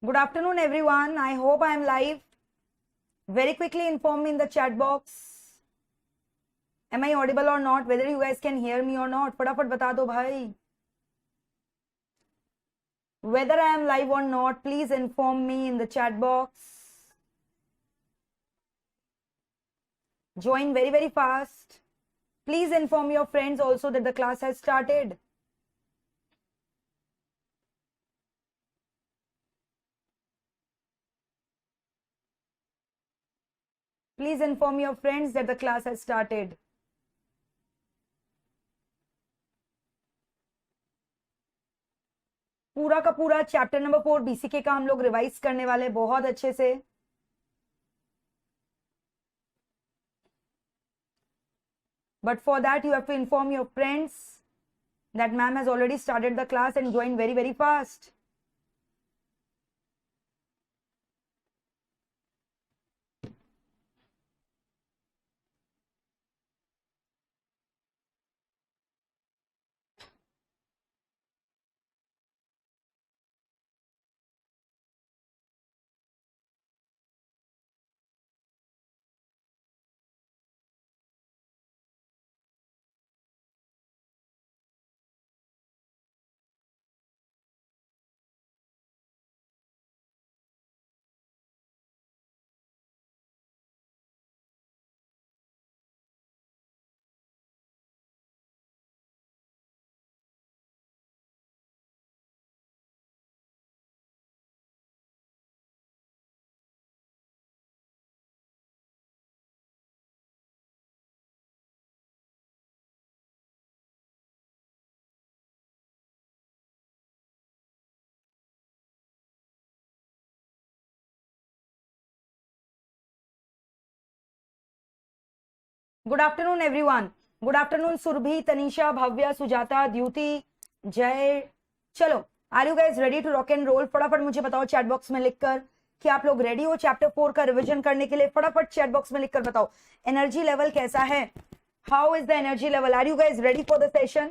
Good afternoon, everyone. I hope I am live. Very quickly inform me in the chat box. Am I audible or not? Whether you guys can hear me or not. फटाफट बता दो भाई. Whether I am live or not, please inform me in the chat box. Join very, very fast. Please inform your friends also that the class has started. Please inform your friends that the class has started. पूरा का पूरा chapter number 4 BCK का हम लोग revise करने वाले बहुत अच्छे से. But for that you have to inform your friends that ma'am has already started the class and join very, very fast. Good afternoon everyone. Good afternoon Surabhi, Tanisha, Bhavya, Sujata, Dyuti, Jay. चलो, are you guys ready to rock and roll? फटाफट मुझे बताओ chat box में लिखकर कि आप लोग ready हो चैप्टर 4 का रिवीजन करने के लिए. फटाफट चैट बॉक्स में लिखकर बताओ एनर्जी लेवल कैसा है. How is the energy level? Are you guys ready for the session?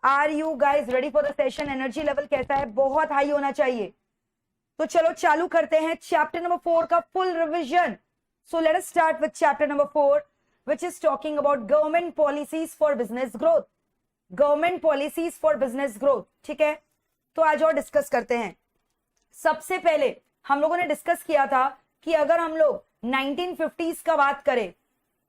Are you guys ready for the session? Energy level कैसा है? बहुत हाई होना चाहिए. तो चलो चालू करते हैं चैप्टर नंबर 4 का full revision. So let us start with chapter number 4, which is talking about government policies for business growth. Government policies for business growth. ठीक है, तो आज और डिस्कस करते हैं. सबसे पहले हम लोगों ने डिस्कस किया था कि अगर हम लोग 1950s का बात करें,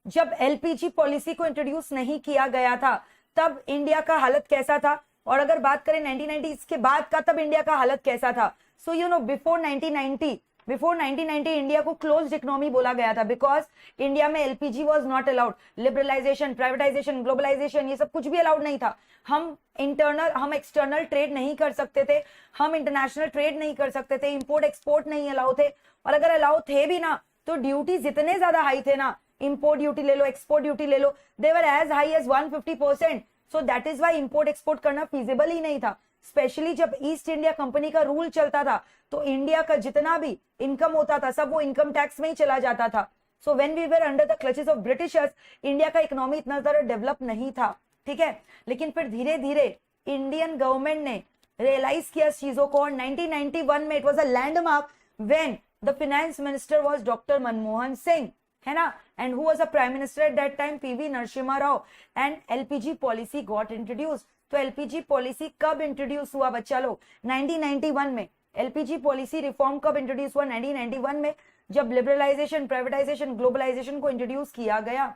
जब एलपीजी पॉलिसी को इंट्रोड्यूस नहीं किया गया था, तब इंडिया का हालत कैसा था, और अगर बात करें 1990s के बाद का, तब इंडिया का हालत कैसा था. So you know before 1990 India को क्लोज्ड इकोनॉमी बोला गया था, बिकॉज इंडिया में LPG was not allowed. Liberalisation, privatisation, globalisation, ये सब कुछ भी अलाउड नहीं था. हम एक्सटर्नल ट्रेड नहीं कर सकते थे, हम इंटरनेशनल ट्रेड नहीं कर सकते थे, इंपोर्ट एक्सपोर्ट नहीं अलाउ थे, और अगर अलाउ थे भी ना तो ड्यूटीज इतने ज्यादा हाई थे ना, इंपोर्ट ड्यूटी ले लो, एक्सपोर्ट ड्यूटी ले लो, they were as high as 150%. So that is why import export करना फीजिबल ही नहीं था. स्पेशली जब ईस्ट इंडिया कंपनी का रूल चलता था, तो इंडिया का जितना भी इनकम होता था सब वो इनकम टैक्स में ही चला जाता था. So when we were under the clutches of Britishers, India का इकोनॉमी इतना ज्यादा डेवलप नहीं था. ठीक है, लेकिन फिर धीरे धीरे इंडियन गवर्नमेंट ने रियलाइज किया चीजों को, और 1991 में it was a landmark when the finance minister was doctor Manmohan Singh, है ना, and who was a prime minister at that time, PV Narasimha Rao, and LPG policy got introduced. तो एलपीजी पॉलिसी कब इंट्रोड्यूस हुआ बच्चा लोग? 1991 में. एलपीजी पॉलिसी रिफॉर्म कब introduce हुआ? 1991 में, जब लिबरलाइजेशन, प्राइवेटाइजेशन, ग्लोबलाइजेशन को इंट्रोड्यूस किया गया.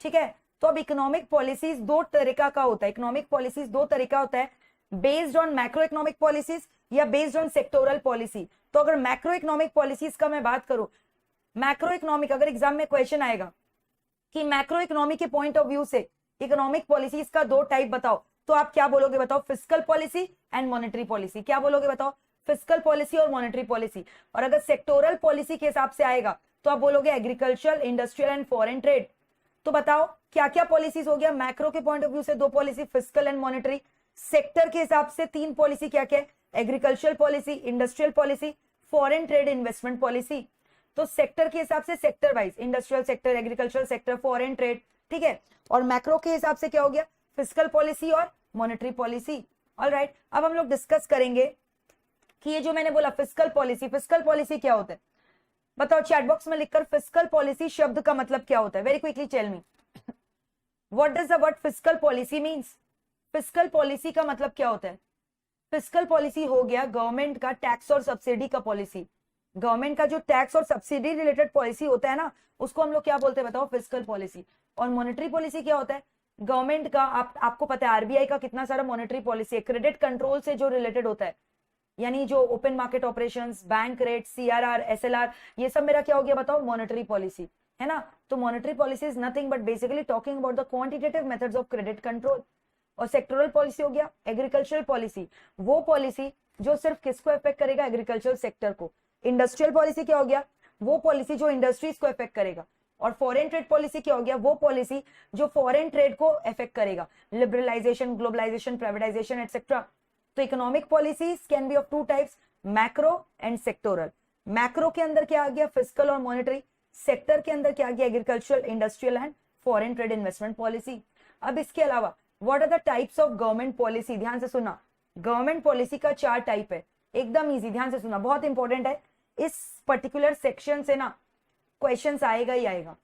ठीक है, तो अब इकोनॉमिक पॉलिसीज दो तरीका का होता है. इकोनॉमिक पॉलिसीज दो तरीका होता है, based on macro economic policies या बेस्ड ऑन सेक्टोरल पॉलिसी. तो अगर मैक्रो इकोनॉमिक पॉलिसीज का मैं बात करूं, मैक्रो इकोनॉमिक, अगर एग्जाम में क्वेश्चन आएगा कि मैक्रो इकोनॉमिक के पॉइंट ऑफ व्यू से इकोनॉमिक पॉलिसीज का दो टाइप बताओ, तो आप क्या बोलोगे बताओ? Fiscal policy and monetary policy. क्या बोलोगे बताओ? फिस्कल पॉलिसी और मॉनेटरी पॉलिसी. और अगर सेक्टोरल पॉलिसी के हिसाब से आएगा तो आप बोलोगे agriculture, industrial and foreign trade. तो बताओ क्या क्या पॉलिसीज हो गया? मैक्रो के पॉइंट ऑफ व्यू से दो policy, fiscal and monetary. Sector के हिसाब से तीन पॉलिसी क्या क्या है? Agriculture policy, industrial policy, foreign trade investment policy. तो सेक्टर के हिसाब से sector wise, industrial sector, agriculture sector, foreign trade. ठीक है, और मैक्रो के हिसाब से क्या हो गया? फिस्कल पॉलिसी और मॉनेटरी पॉलिसी. ऑलराइट, अब हम लोग डिस्कस करेंगे कि ये जो मैंने बोला फिस्कल पॉलिसी क्या होता है बताओ चैट बॉक्स में लिखकर। फिस्कल पॉलिसी शब्द का मतलब क्या होता है? Very quickly tell me what does the word fiscal policy means. Fiscal policy का मतलब क्या होता है? फिस्कल पॉलिसी हो गया गवर्नमेंट का टैक्स और सब्सिडी का पॉलिसी। गवर्नमेंट का जो टैक्स और सब्सिडी रिलेटेड पॉलिसी होता है ना, उसको हम लोग क्या बोलते हैं बताओ? Fiscal policy. और मॉनेटरी पॉलिसी क्या होता है? गवर्नमेंट का आपको पता है आरबीआई का कितना सारा मॉनेटरी पॉलिसी है, क्रेडिट कंट्रोल से जो रिलेटेड होता है, यानी जो open market operations, bank rate, CRR, SLR, ये सब मेरा क्या हो गया बताओ? मॉनेटरी पॉलिसी, है ना। तो monetary policy is nothing but basically talking about the quantitative methods of credit control. और सेक्टोरल पॉलिसी हो गया एग्रीकल्चरल पॉलिसी, वो पॉलिसी जो सिर्फ किसको इफेक्ट करेगा? एग्रीकल्चरल सेक्टर को। इंडस्ट्रियल पॉलिसी क्या हो गया? वो पॉलिसी जो इंडस्ट्रीज को इफेक्ट करेगा। और फॉरेन ट्रेड पॉलिसी क्या हो गया? वो पॉलिसी जो फॉरेन ट्रेड को इफेक्ट करेगा, लिबरलाइजेशन, ग्लोबलाइजेशन, प्राइवेटाइजेशन एटसेट्रा। तो economic policies can be of two types, macro and sectoral. Macro के अंदर क्या आ गया? फिस्कल और मॉनेटरी। सेक्टर के अंदर क्या आ गया? Agricultural, industrial and foreign trade investment policy. अब इसके अलावा what are the types of government policy? ध्यान से सुना, गवर्नमेंट पॉलिसी का 4 टाइप है, एकदम इजी, ध्यान से सुना, बहुत इंपॉर्टेंट है। इस पर्टिकुलर सेक्शन से ना क्वेश्चंस आएगा ही आएगा।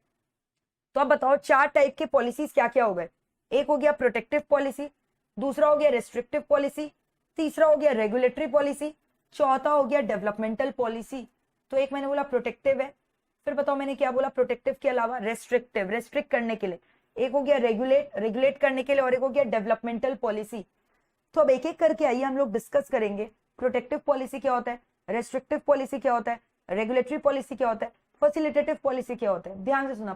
तो अब बताओ 4 टाइप के पॉलिसीज क्या क्या हो गए? एक हो गया प्रोटेक्टिव पॉलिसी, दूसरा हो गया रेस्ट्रिक्टिव पॉलिसी, तीसरा हो गया रेगुलेटरी पॉलिसी, चौथा हो गया डेवलपमेंटल पॉलिसी। तो एक मैंने बोला प्रोटेक्टिव है, फिर बताओ मैंने क्या बोला? प्रोटेक्टिव के अलावा रेस्ट्रिक्टिव, रेस्ट्रिक्ट करने के लिए। एक हो गया रेगुलेट करने के लिए, और एक हो गया डेवलपमेंटल पॉलिसी। तो अब एक एक करके आइए हम लोग डिस्कस करेंगे। प्रोटेक्टिव पॉलिसी क्या होता है, रेस्ट्रिक्टिव पॉलिसी क्या होता है, रेगुलेटरी पॉलिसी क्या होता है, फैसिलिटेटिव पॉलिसी क्या होता है। ध्यान से सुना,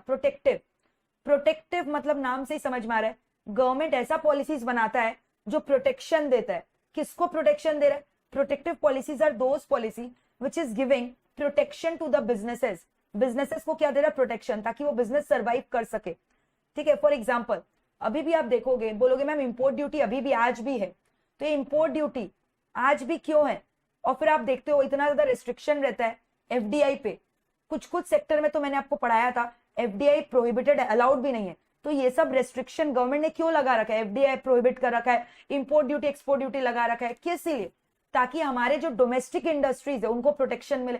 प्रोटेक्टिव मतलब नाम से ही समझ में आ रहा है, गवर्नमेंट ऐसा पॉलिसीज बनाता है जो प्रोटेक्शन देता है। किसको प्रोटेक्शन दे रहा है? Protective policies are those policy which is giving protection to the businesses. Businesses को क्या दे रहा है? प्रोटेक्शन, ताकि वो बिजनेस सर्वाइव कर सके। ठीक है, फॉर एग्जाम्पल अभी भी आप देखोगे, बोलोगे मैम इंपोर्ट ड्यूटी अभी भी आज भी है, तो ये इंपोर्ट ड्यूटी आज भी क्यों है? और फिर आप देखते हो इतना ज्यादा रिस्ट्रिक्शन रहता है एफडीआई पे। कुछ कुछ सेक्टर में तो मैंने आपको पढ़ाया था एफडीआई प्रोहिबिटेड है, अलाउड भी नहीं है। तो ये सब रेस्ट्रिक्शन गवर्नमेंट ने क्यों लगा रखा है? एफडीआई प्रोहिबिट कर रखा है, इंपोर्ट ड्यूटी, एक्सपोर्ट ड्यूटी लगा रखा है, किस लिए? ताकि हमारे जो डोमेस्टिक इंडस्ट्रीज है उनको प्रोटेक्शन मिले।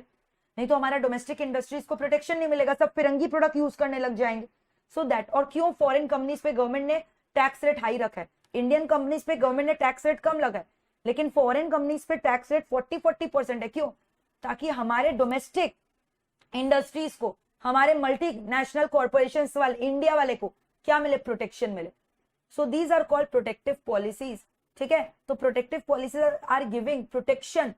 नहीं तो हमारा डोमेस्टिक इंडस्ट्रीज को प्रोटेक्शन नहीं मिलेगा, सब फिरंगी प्रोडक्ट यूज करने लग जाएंगे। So that. और क्यों फॉरेन कंपनीज पे गवर्नमेंट ने टैक्स रेट हाई रखा है? इंडियन कंपनीज पे गवर्नमेंट ने टैक्स रेट कम लगा है, लेकिन फॉरेन कंपनीज पे टैक्स रेट 40% है। क्यों? ताकि हमारे डोमेस्टिक इंडस्ट्रीज को, हमारे मल्टीनेशनल कॉर्पोरेशन वाले, इंडिया वाले को क्या मिले? प्रोटेक्शन मिले। So these are called protective policies. ठीक है, तो protective policies are giving protection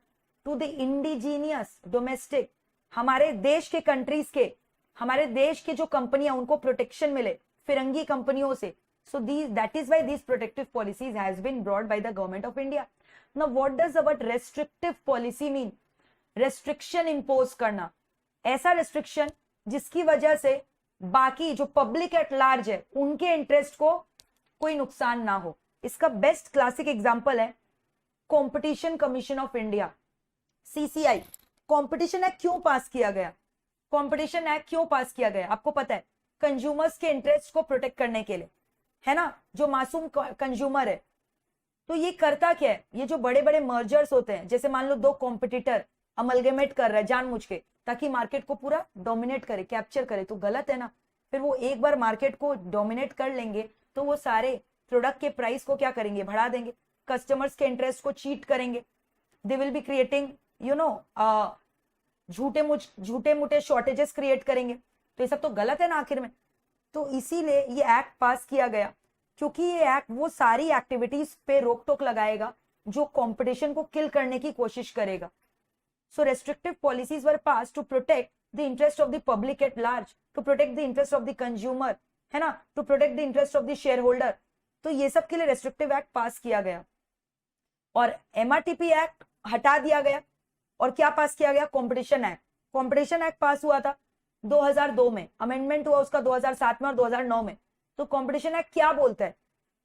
to the indigenous domestic, हमारे देश के कंट्रीज के, हमारे देश की जो कंपनियां उनको प्रोटेक्शन मिले फिरंगी कंपनियों से। So that is why these protective policies has been brought by the government of India. Now what does the word restrictive policy mean? Restriction impose करना, ऐसा रेस्ट्रिक्शन जिसकी वजह से बाकी जो पब्लिक एट लार्ज है उनके इंटरेस्ट को कोई नुकसान ना हो। इसका बेस्ट क्लासिक एग्जांपल है competition commission of India, CCI. Competition act क्यों पास किया गया? कंपटीशन एक्ट क्यों पास किया गया? आपको पता है, कंज्यूमर्स के इंटरेस्ट को प्रोटेक्ट करने के लिए, है ना। जो मासूम कंज्यूमर है, तो ये करता क्या है? ये जो बड़े बड़े मर्जर्स होते हैं, जैसे मान लो 2 कॉम्पिटिटर अमलगेमेट कर रहा है जानबूझ के, ताकि मार्केट को पूरा डोमिनेट करे, कैप्चर करे, तो गलत है ना। फिर वो एक बार मार्केट को डोमिनेट कर लेंगे तो वो सारे प्रोडक्ट के प्राइस को क्या करेंगे? बढ़ा देंगे, कस्टमर्स के इंटरेस्ट को चीट करेंगे। दे विल बी क्रिएटिंग झूठे मूठे शॉर्टेजेस क्रिएट करेंगे। तो ये सब तो गलत है ना आखिर में। तो इसीलिए ये एक्ट पास किया गया, क्योंकि ये एक्ट वो सारी एक्टिविटीज पे रोक टोक लगाएगा जो कंपटीशन को किल करने की कोशिश करेगा। So restrictive policies were passed to protect the interest of the public at large, to protect the interest of the consumer, है ना, to protect the interest of the shareholder. तो ये सब के लिए रेस्ट्रिक्टिव एक्ट पास किया गया और एमआरटीपी एक्ट हटा दिया गया। और क्या पास किया गया? Competition act. कंपटीशन एक्ट पास हुआ था 2002 में, अमेंडमेंट हुआ उसका 2007 में और 2009 में। तो कंपटीशन एक्ट क्या बोलता है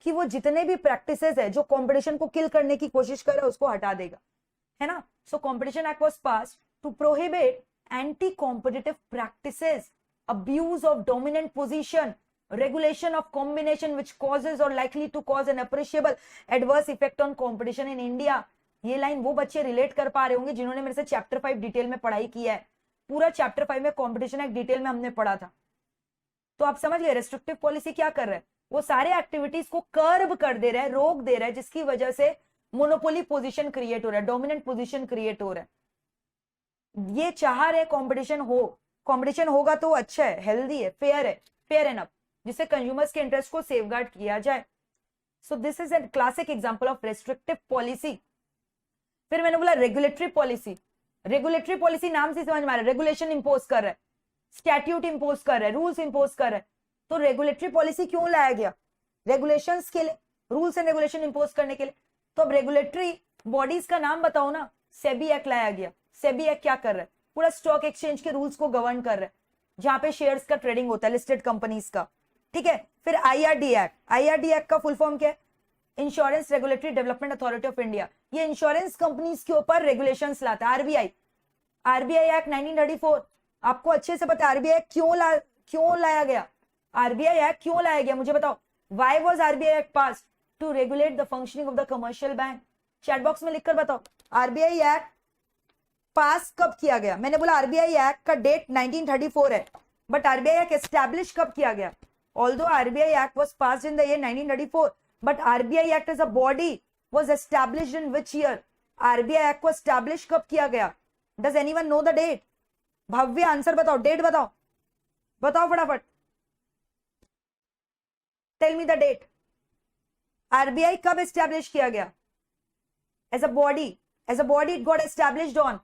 कि वो जितने भी प्रैक्टिसेस है जो कंपटीशन को किल करने की कोशिश करे उसको हटा देगा, है ना। So competition act was passed to prohibit anti competitive practices, abuse of dominant position, regulation of combination which causes or likely to cause an appreciable adverse effect on competition in India. ये line वो बच्चे relate कर पा रहे होंगे जिन्होंने मेरे से चैप्टर 5 डिटेल में पढ़ाई किया है। पूरा चैप्टर 5 में कंपटीशन एक्ट डिटेल में हमने पढ़ा था। तो आप समझ गए रेस्ट्रिक्टिव पॉलिसी क्या कर रहा है, वो सारे एक्टिविटीज को कर्ब कर दे रहा है, रोक दे रहा है, जिसकी वजह से मोनोपोली पोजीशन क्रिएट हो रहा है, डोमिनेंट पोजीशन क्रिएट हो रहा है। ये चाह रहे कंपटीशन हो, कंपटीशन होगा तो अच्छा है, हेल्दी है, फेयर एनफ, जिससे कंज्यूमर्स के इंटरेस्ट को सेफगार्ड किया जाए। सो this is a classic example of restrictive policy. फिर मैंने बोला रेगुलेटरी पॉलिसी। रेगुलेटरी पॉलिसी नाम से समझ में आ रहा है, रेगुलेशन इंपोज कर रहा है, स्टैट्यूट इंपोज कर रहा है, रूल्स इंपोज कर रहा है। तो रेगुलेटरी पॉलिसी क्यों लाया गया? रेगुलेशंस के लिए, रूल्स एंड रेगुलेशन इंपोज करने के लिए। तो अब रेगुलेटरी बॉडीज का नाम बताओ ना। सेबी एक्ट लाया गया। सेबी एक्ट क्या कर रहा है? पूरा स्टॉक एक्सचेंज के रूल्स को गवर्न कर रहा है, जहां पे शेयर्स का ट्रेडिंग होता है लिस्टेड कंपनीज का। ठीक है। फिर आईआरडी एक्ट। आईआरडी एक्ट का फुल फॉर्म क्या है? Insurance regulatory development authority of India. ये इंश्योरेंस कंपनीज के ऊपर रेगुलेशंस लाता है। आरबीआई, आरबीआई एक्ट 1934, आपको अच्छे से पता है आरबीआई क्यों लाया गया? आरबीआई एक्ट क्यों लाया गया मुझे बताओ। Why was RBI act passed? To regulate the functioning of the commercial bank. Chat box में लिखकर बताओ आरबीआई एक्ट पास कब किया गया। मैंने बोला आरबीआई एक्ट का डेट 1934 है, बट आरबीआई एक्ट एस्टैब्लिश कब किया गया? Although RBI act was passed in the year 1934, but RBI Act as a body was established in which year? RBI Act को establish कब किया गया? Does anyone know the date? Bhavya answer बताओ, date बताओ, बताओ फटाफट। Tell me the date. RBI कब establish किया गया? As a body it got established on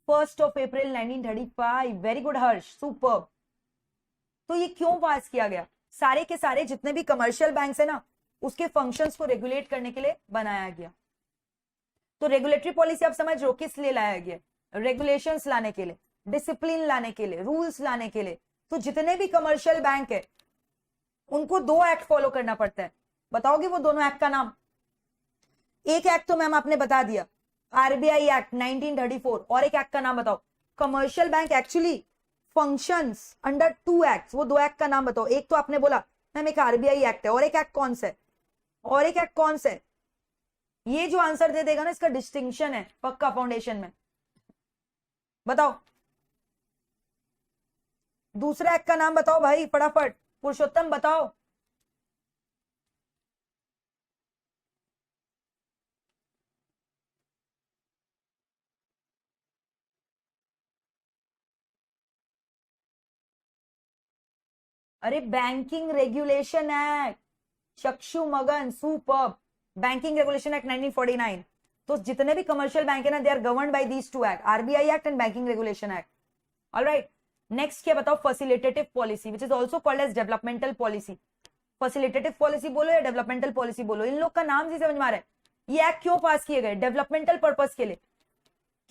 1st of April 1935. Very good Harsh, superb। तो ये क्यों पास किया गया? सारे के सारे जितने भी कमर्शियल बैंक्स है ना, उसके फंक्शंस को रेगुलेट करने के लिए बनाया गया। तो रेगुलेटरी पॉलिसी आप समझ रहे हो किस लिए लाया गया? रेगुलेशंस लाने के लिए, डिसिप्लिन लाने के लिए, रूल्स लाने के लिए। तो जितने भी कमर्शियल बैंक है उनको 2 एक्ट फॉलो करना पड़ता है। बताओगे वो दोनों एक्ट का नाम? एक एक्ट तो मैम आपने बता दिया, आरबीआई एक्ट 1934, और एक एक्ट का नाम बताओ। Commercial bank actually functions under 2 act, वो 2 एक्ट का नाम बताओ। एक तो आपने बोला मैम एक आरबीआई एक्ट है, और एक एक्ट कौन सा है? और एक एक्ट कौन सा है? ये जो आंसर दे देगा ना, इसका डिस्टिंक्शन है पक्का फाउंडेशन में। बताओ दूसरा एक्ट का नाम बताओ भाई फटाफट, पुरुषोत्तम बताओ। अरे बैंकिंग रेगुलेशन एक्ट, चक्षु मगन, सुपर। Banking regulation act 1949। तो जितने भी कमर्शियल बैंक है ना, they are governed by these 2 act, RBI act and banking regulation act. Alright, next क्या बताओ? Facilitative policy, which is also called as developmental policy. Facilitative policy बोलो या developmental policy बोलो, इन लोग का नाम से समझ में आ रहा है। ये एक्ट क्यों पास किए गए? डेवलपमेंटल पर्पज के लिए।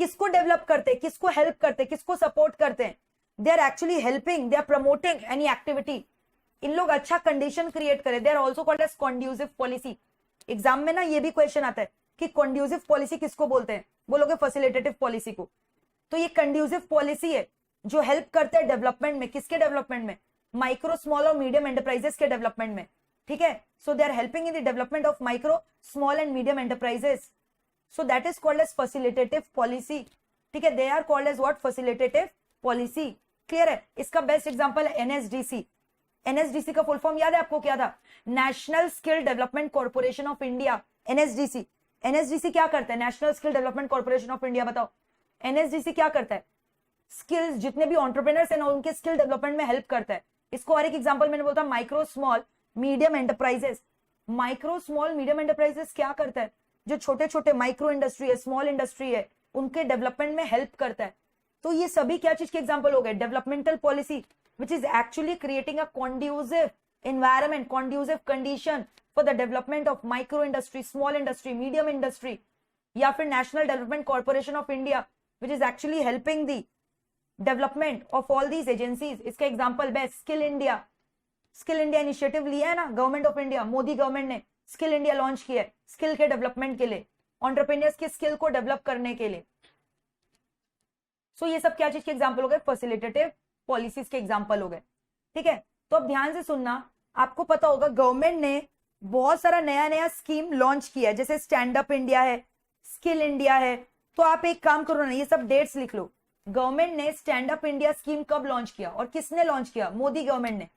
किसको डेवलप करते, किसको हेल्प करते, किसको सपोर्ट करते हैं? They are actually helping, they are promoting any activity. इन लोग अच्छा कंडीशन क्रिएट करें। They are also called as conducive policy. Exam में ना ये भी क्वेश्चन आता है कि कॉन्ड्यूसिव पॉलिसी किसको बोलते हैं? बोलोगे फैसिलिटेटिव पॉलिसी को। तो ये कंड्यूसिव पॉलिसी है जो हेल्प करते हैं डेवलपमेंट में। किसके डेवलपमेंट में? माइक्रो, स्मॉल और मीडियम एंटरप्राइजेस के डेवलपमेंट में। ठीक है। So they are helping in the development of micro, small and medium enterprises. So that is called as facilitative policy. ठीक है, they are called as what? Facilitative policy. Clear है? इसका best example है NSDC. NSDC का full form याद है आपको क्या था? National Skill Development Corporation of India. NSDC, NSDC क्या करता है? National Skill Development Corporation of India. बताओ एनएसडीसी क्या करता है? स्किल्स, जितने भी एंटरप्रेन्योर्स हैं ना, उनके स्किल डेवलपमेंट में हेल्प करता है। इसको और एक एग्जांपल मैंने बोलता micro, small, medium enterprises. Micro, small, medium enterprises क्या करता है? जो छोटे छोटे माइक्रो इंडस्ट्री है, स्मॉल इंडस्ट्री है, उनके डेवलपमेंट में हेल्प करता है। तो ये सभी क्या चीज के एग्जांपल हो गए? Developmental policy which is actually creating a conducive environment, conducive condition for the development of micro industry, small industry, medium industry, या फिर National Development Corporation of India which is actually helping the development of all these agencies. इसका example best skill India. Skill India initiative लिया है ना government of India, Modi government ने skill India launch किया है skill के डेवलपमेंट के लिए, एंटरप्रेन्योर्स के स्किल को डेवलप करने के लिए। सो ये सब क्या चीज के एग्जांपल हो गए? फैसिलिटेटिव पॉलिसीज के एग्जांपल हो गए। ठीक है, तो अब ध्यान से सुनना। आपको पता होगा गवर्नमेंट ने बहुत सारा नया नया स्कीम लॉन्च किया है, जैसे स्टैंड अप इंडिया है, स्किल इंडिया है। तो आप एक काम करो ना, ये सब डेट्स लिख लो। गवर्नमेंट ने स्टैंड अप इंडिया स्कीम कब लॉन्च किया और किसने लॉन्च किया? मोदी गवर्नमेंट ने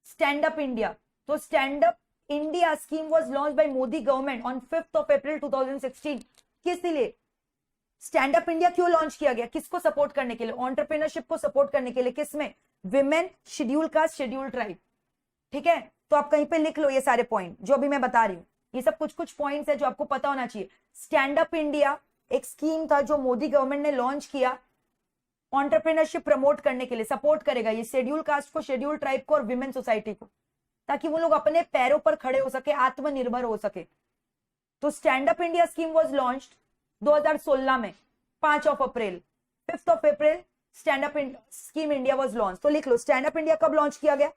स्टैंड अप इंडिया। तो Stand Up India scheme was launch by Modi government on 5th of April 2016। किस लिए स्टैंड अप इंडिया क्यों लॉन्च किया गया? किसको सपोर्ट करने के लिए? एंटरप्रेन्योरशिप को सपोर्ट करने के लिए। किसमें? Women, schedule caste, schedule tribe. ठीक है, तो आप कहीं पे लिख लो ये सारे पॉइंट जो अभी मैं बता रही हूँ। ये सब कुछ कुछ पॉइंट्स है जो आपको पता होना चाहिए। स्टैंड अप इंडिया एक स्कीम था जो मोदी गवर्नमेंट ने लॉन्च किया एंटरप्रेन्योरशिप प्रमोट करने के लिए। सपोर्ट करेगा ये शेड्यूल कास्ट को, शेड्यूल ट्राइब को और विमेन सोसाइटी को, ताकि वो लोग अपने पैरों पर खड़े हो सके, आत्मनिर्भर हो सके। तो Stand Up India scheme was launched 2016 में 5 अप्रैल, 5 अप्रैल Stand Up scheme India was launch. तो लिख लो स्टैंड अप इंडिया कब लॉन्च किया गया?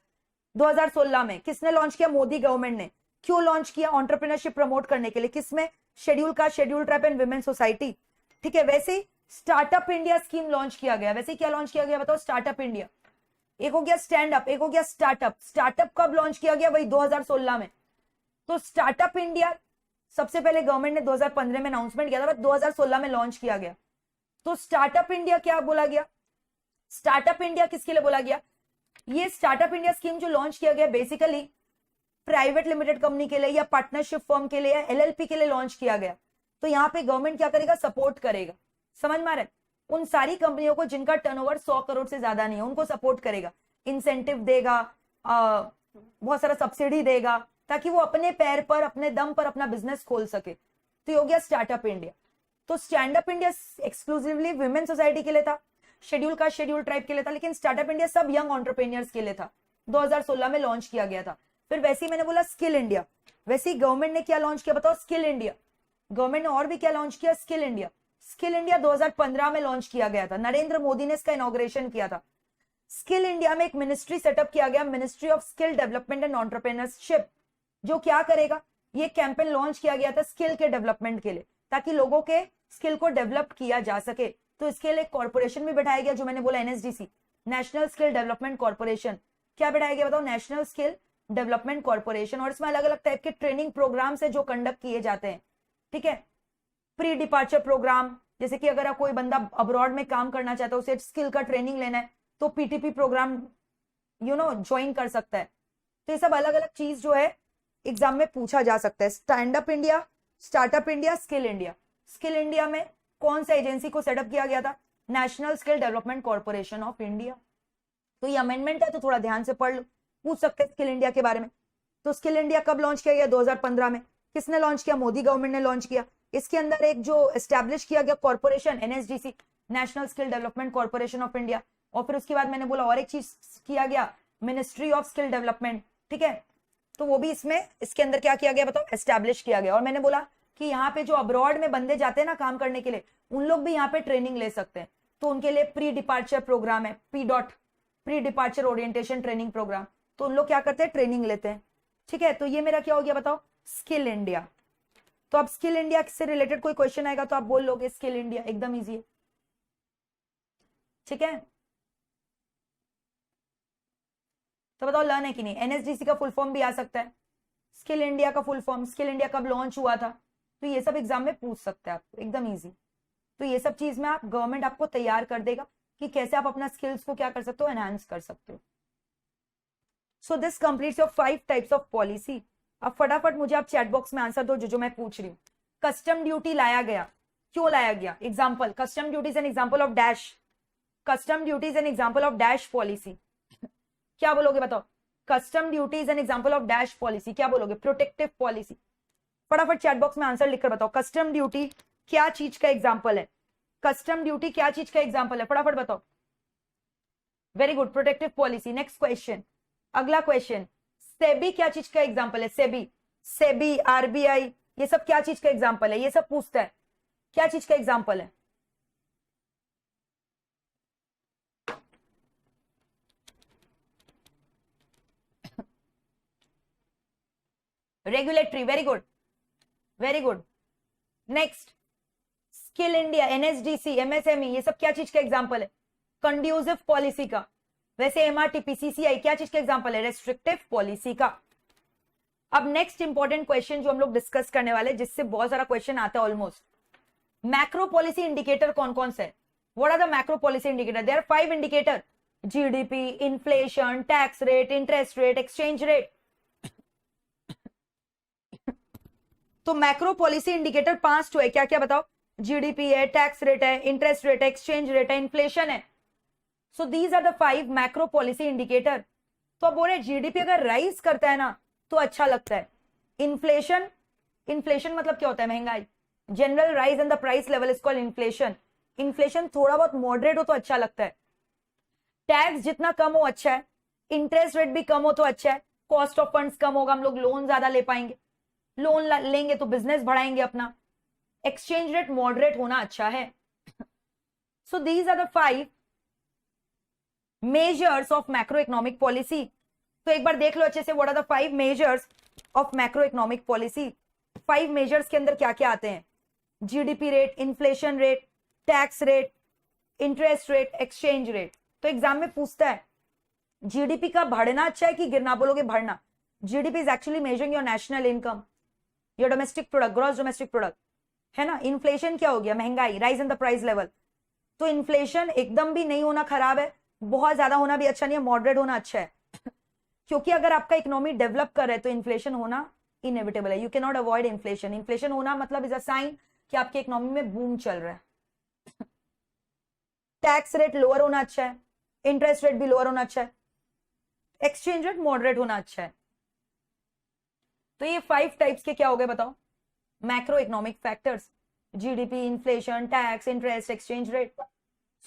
2016 में। किसने लॉन्च किया? मोदी गवर्नमेंट ने। क्यों लॉन्च किया? एंटरप्रेन्योरशिप प्रमोट करने के लिए। किसमें? Schedule caste, schedule tribe and women society. ठीक है, वैसे ही स्टार्टअप इंडिया स्कीम लॉन्च किया गया। वैसे ही क्या लॉन्च किया गया बताओ? Startup India. एक हो गया स्टैंड अप, एक हो गया स्टार्टअप। स्टार्टअप कब लॉन्च किया गया? वही 2016 में। तो स्टार्टअप इंडिया सबसे पहले गवर्नमेंट ने 2015 में अनाउंसमेंट किया था, बट 2016 में लॉन्च किया गया। तो स्टार्टअप इंडिया क्या बोला गया? स्टार्टअप इंडिया किसके लिए बोला गया? ये स्टार्टअप इंडिया स्कीम जो लॉन्च किया गया बेसिकली प्राइवेट लिमिटेड कंपनी के लिए या पार्टनरशिप फर्म के लिए या एलएलपी के लिए लॉन्च किया गया। तो यहाँ पे गवर्नमेंट क्या करेगा? सपोर्ट करेगा। समझ में आ रहा है? उन सारी कंपनियों को जिनका टर्नओवर 100 करोड़ से ज्यादा नहीं है, उनको सपोर्ट करेगा, इंसेंटिव देगा, बहुत सारा सब्सिडी देगा, ताकि वो अपने पैर पर, अपने दम पर अपना बिजनेस खोल सके। तो ये हो गया स्टार्टअप इंडिया। तो Stand Up India exclusively women society के लिए था, शेड्यूल का शेड्यूल ट्राइब के लिए था, लेकिन स्टार्टअप इंडिया सब यंग एंटरप्रेन्योर्स के लिए था। 2016 में लॉन्च किया गया था। फिर वैसे ही मैंने बोला स्किल इंडिया, वैसे ही गवर्नमेंट ने क्या लॉन्च किया बताओ? Skill India. गवर्नमेंट ने और भी क्या लॉन्च किया? Skill India. स्किल इंडिया 2015 में लॉन्च किया गया था, नरेंद्र मोदी ने इसका इनॉग्रेशन किया था। स्किल इंडिया में एक मिनिस्ट्री सेटअप किया गया, ministry of skill development and entrepreneurship, जो क्या करेगा? ये कैंपेन लॉन्च किया गया था स्किल के डेवलपमेंट के लिए, ताकि लोगों के स्किल को डेवलप किया जा सके। तो इसके लिए कॉर्पोरेशन भी बैठाया गया, जो मैंने बोला NSDC, national Skill Development corporation. क्या बैठाया गया बताओ? National Skill Development corporation. और इसमें अलग अलग टाइप के ट्रेनिंग प्रोग्राम है जो कंडक्ट किए जाते हैं। ठीक है, प्री डिपार्चर प्रोग्राम, जैसे कि अगर कोई बंदा अब्रॉड में काम करना चाहता है, उसे स्किल का ट्रेनिंग लेना है, तो पीटीपी प्रोग्राम ज्वाइन कर सकता है। तो ये सब अलग अलग चीज जो है एग्जाम में पूछा जा सकता है। Stand Up India, startup India, skill India. Skill India में कौन सा एजेंसी को सेटअप किया गया था? National Skill Development Corporation of India. तो ये अमेंडमेंट है, तो थोड़ा ध्यान से पढ़ लो, पूछ सकते हैं स्किल इंडिया के बारे में। तो स्किल इंडिया कब लॉन्च किया गया? 2015 में। किसने लॉन्च किया? मोदी गवर्नमेंट ने लॉन्च किया। इसके अंदर एक जो एस्टैब्लिश किया गया corporation, NSDC, national Skill Development Corporation of India. और फिर उसके बाद मैंने बोला और एक चीज किया गया, मिनिस्ट्री ऑफ स्किल डेवलपमेंट। ठीक है, तो वो भी इसके अंदर क्या किया गया बताओ? एस्टैब्लिश किया गया। और मैंने बोला कि यहाँ पे जो अब्रॉड में बंदे जाते हैं ना काम करने के लिए, उन लोग भी यहाँ पे ट्रेनिंग ले सकते हैं। तो उनके लिए प्री डिपार्चर प्रोग्राम है, pre departure orientation training programme. तो उन लोग क्या करते हैं? ट्रेनिंग लेते हैं। ठीक है, तो ये मेरा क्या हो गया बताओ? Skill India. तो अब स्किल इंडिया से रिलेटेड कोई क्वेश्चन आएगा तो आप बोल लोगे स्किल इंडिया, एकदम इजी है। ठीक है, तो बताओ लर्न है कि नहीं? एनएसडीसी का फुल फॉर्म भी आ सकता है, स्किल इंडिया का फुल फॉर्म, स्किल इंडिया कब लॉन्च हुआ था, तो ये सब एग्जाम में पूछ सकते हैं आपको, एकदम इजी। तो ये सब चीज में आप गवर्नमेंट आपको तैयार कर देगा कि कैसे आप अपना स्किल्स को क्या कर सकते हो? एनहांस कर सकते हो। So this completes your 5 types of policy. अब फटाफट मुझे आप चैट बॉक्स में आंसर दो जो मैं पूछ रही हूँ। कस्टम ड्यूटी लाया गया, क्यों लाया गया? Example, custom duty is an example of dash, custom duty is an example of dash policy. क्या बोलोगे बताओ? Custom duty is an example of dash policy, क्या बोलोगे? Protective policy. फटाफट चैट बॉक्स में आंसर लिखकर बताओ, कस्टम ड्यूटी क्या चीज का एग्जाम्पल है? कस्टम ड्यूटी क्या चीज का एग्जाम्पल है? फटाफट बताओ। Very good, protective policy. Next question, अगला क्वेश्चन, सेबी क्या चीज का एग्जाम्पल है? सेबी, आरबीआई, ये सब क्या चीज का एग्जाम्पल है? ये सब पूछता है, क्या चीज का एग्जाम्पल है? Regulatory, very good, very good. Next, skill India, NSDC, MSME, ये सब क्या चीज का एग्जाम्पल है? कंड्यूसिव पॉलिसी का। वैसे एमआरटीपी, सीसीआई क्या चीज का एग्जाम्पल है? रेस्ट्रिक्टिव पॉलिसी का। अब नेक्स्ट इंपॉर्टेंट क्वेश्चन जो हम लोग डिस्कस करने वाले, जिससे बहुत सारा क्वेश्चन आता है ऑलमोस्ट, मैक्रो पॉलिसी इंडिकेटर कौन कौन से? What are the macro policy indicator? There are 5 indicator: GDP, inflation, tax rate, interest rate, exchange rate. तो मैक्रो पॉलिसी इंडिकेटर 5 तो है. क्या क्या बताओ? जीडीपी है, टैक्स रेट है, इंटरेस्ट रेट है, एक्सचेंज रेट है, इन्फ्लेशन है. So these are the 5 macro policy indicator. तो अब बोल रहे जीडीपी अगर राइज करता है ना तो अच्छा लगता है. इन्फ्लेशन, इन्फ्लेशन मतलब क्या होता है? महंगाई. General rise in the price level is called inflation. Inflation थोड़ा बहुत मॉडरेट हो तो अच्छा लगता है. टैक्स जितना कम हो अच्छा है. इंटरेस्ट रेट भी कम हो तो अच्छा है. कॉस्ट ऑफ फंड्स कम होगा, हम लोग लोन ज्यादा ले पाएंगे. लोन लेंगे तो बिजनेस बढ़ाएंगे अपना. एक्सचेंज रेट मॉडरेट होना अच्छा है. So these are the 5 measures of macro economic policy. तो एक बार देख लो अच्छे से, what are the 5 measures of macro economic policy. 5 measures के अंदर क्या क्या आते हैं? GDP rate, inflation rate, tax rate, interest rate, exchange rate. तो एग्जाम में पूछता है जीडीपी का बढ़ना अच्छा है कि गिरना? बोलोगे बढ़ना. GDP is actually measuring your national income, your domestic product, gross domestic product, है ना. इन्फ्लेशन क्या हो गया? महंगाई, rise in the price level. तो इन्फ्लेशन एकदम भी नहीं होना खराब है, बहुत ज्यादा होना भी अच्छा नहीं है, मॉडरेट होना अच्छा है. क्योंकि अगर आपका इकोनॉमी डेवलप कर रहा है तो इन्फ्लेशन होना इनएविटेबल है. You can not avoid inflation. Inflation होना मतलब इज अ साइन कि आपके इकोनॉमी में बूम चल रहा है. टैक्स रेट लोअर होना अच्छा है, इंटरेस्ट रेट भी लोअर होना अच्छा है, एक्सचेंज रेट मॉडरेट होना अच्छा है. तो ये 5 टाइप्स के क्या हो गए बताओ? Macro economic factors. GDP, inflation, tax, interest, exchange rate.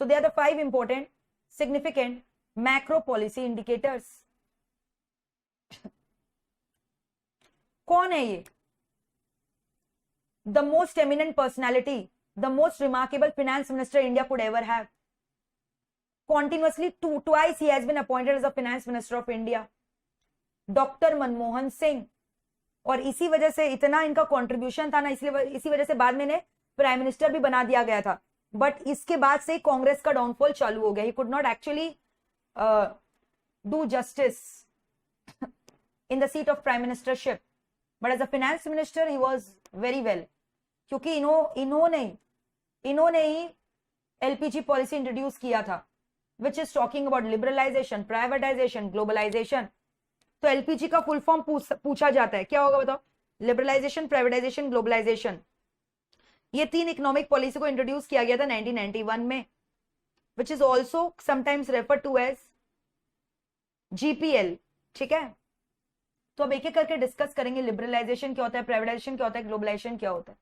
So they are the 5 important significant macro policy indicators. कौन है ये? The most eminent personality, the most remarkable finance minister India could ever have. Continuously twice he has been appointed as the finance minister of India, doctor Manmohan Singh. और इसी वजह से इतना इनका contribution था ना, इसलिए इसी वजह से बाद में इन्हें प्राइम मिनिस्टर भी बना दिया गया था. बट इसके बाद से कांग्रेस का डाउनफॉल चालू हो गया. He could not actually do justice in the seat of prime ministership, but as a finance minister he was very well. क्योंकि इन्होंने ही एलपीजी पॉलिसी इंट्रोड्यूस किया था, which is talking about liberalisation, privatisation, globalisation. तो LPG का full form पूछा जाता है, क्या होगा बताओ? Liberalisation, privatisation, globalisation. ये 3 इकोनॉमिक पॉलिसी को इंट्रोड्यूस किया गया था 1991 में, which is also sometimes refer to as GPL. ठीक है. तो अब एक एक करके डिस्कस करेंगे. लिबरलाइजेशन क्या होता है, प्राइवेटाइजेशन क्या होता है, ग्लोबलाइजेशन क्या होता है.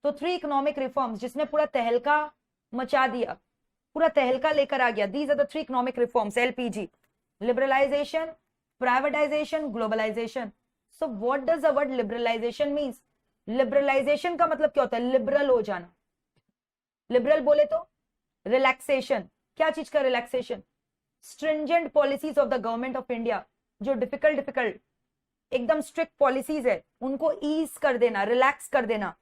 तो 3 इकोनॉमिक रिफॉर्म्स जिसने पूरा तहलका मचा दिया, पूरा तहलका लेकर आ गया. These are the 3 economic reforms. LPG, liberalisation, privatisation, globalisation. So what does the word liberalisation means? Liberalisation का मतलब क्या होता है? लिबरल हो जाना. लिबरल बोले तो रिलैक्सेशन. क्या चीज का relaxation? Stringent policies of the government of India. जो डिफिकल्ट एकदम स्ट्रिक्ट पॉलिसीज है उनको ईज कर देना, रिलैक्स कर देना.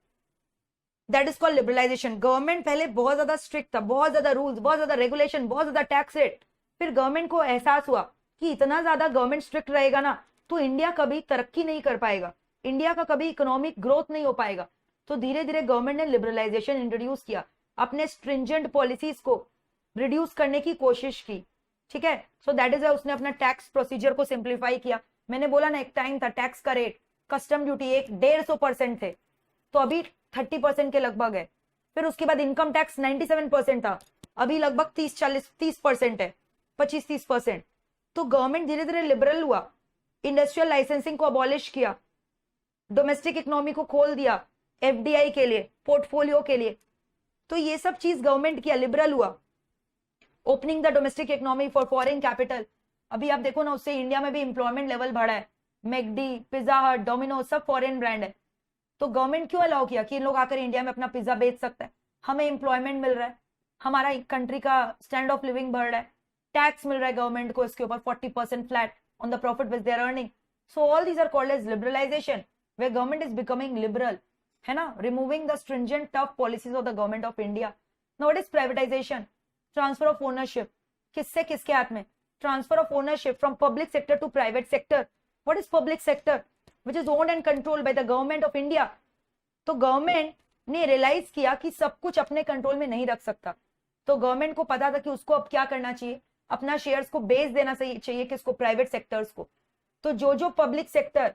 That is called liberalisation. Government पहले बहुत ज्यादा स्ट्रिक्ट था, बहुत ज्यादा रूल्स, बहुत ज्यादा रेगुलेशन, बहुत ज्यादा टैक्स रेट. फिर गवर्नमेंट को एहसास हुआ कि इतना ज्यादा गवर्नमेंट स्ट्रिक्ट रहेगा ना तो इंडिया कभी तरक्की नहीं कर पाएगा, इंडिया का कभी इकोनॉमिक ग्रोथ नहीं हो पाएगा. तो धीरे धीरे गवर्नमेंट ने लिबरलाइजेशन इंट्रोड्यूस किया, अपने स्ट्रिंजेंट पॉलिसीज को रिड्यूस करने की कोशिश की. ठीक है. सो दैट इज उसने अपना टैक्स प्रोसीजर को सिंप्लीफाई किया. मैंने बोला ना एक टाइम था टैक्स का रेट, कस्टम ड्यूटी 150% थे, तो अभी 30% के लगभग है. फिर उसके बाद इनकम टैक्स 97% था, अभी लगभग 30% है, 25-30%. तो गवर्नमेंट धीरे धीरे लिबरल हुआ, इंडस्ट्रियल लाइसेंसिंग को अबॉलिश किया, डोमेस्टिक इकोनॉमी को खोल दिया एफडीआई के लिए, पोर्टफोलियो के लिए. तो ये सब चीज गवर्नमेंट किया, लिबरल हुआ. Opening the domestic economy for foreign capital. अभी आप देखो ना, उससे इंडिया में भी एम्प्लॉयमेंट लेवल बढ़ा है. मैकडी, पिज्जा हट, डोमिनोज सब फॉरेन ब्रांड है. तो गवर्नमेंट क्यों अलाउ किया कि इन लोग आकर इंडिया में अपना पिज्जा बेच सकते हैं? हमें एम्प्लॉयमेंट मिल रहा है, हमारा कंट्री का स्टैंड ऑफ लिविंग बढ़ रहा है, टैक्स मिल रहा है गवर्नमेंट को इसके ऊपर 40% flat on the profit which they are earning. So all these are called as liberalisation, where government is becoming liberal, है ना, removing the stringent tough policies of the government of India. Now what is privatisation? Transfer of ownership. किससे किसके हाथ में? Transfer of ownership from public sector to private sector. What is public sector? Which is owned and controlled by the government of India. तो government ने realise किया कि सब कुछ अपने कंट्रोल में नहीं रख सकता, तो गवर्नमेंट को पता था कि उसको अब क्या करना चाहिए, अपना शेयर्स को बेच देना चाहिए किसको, प्राइवेट सेक्टर्स को। तो जो public sector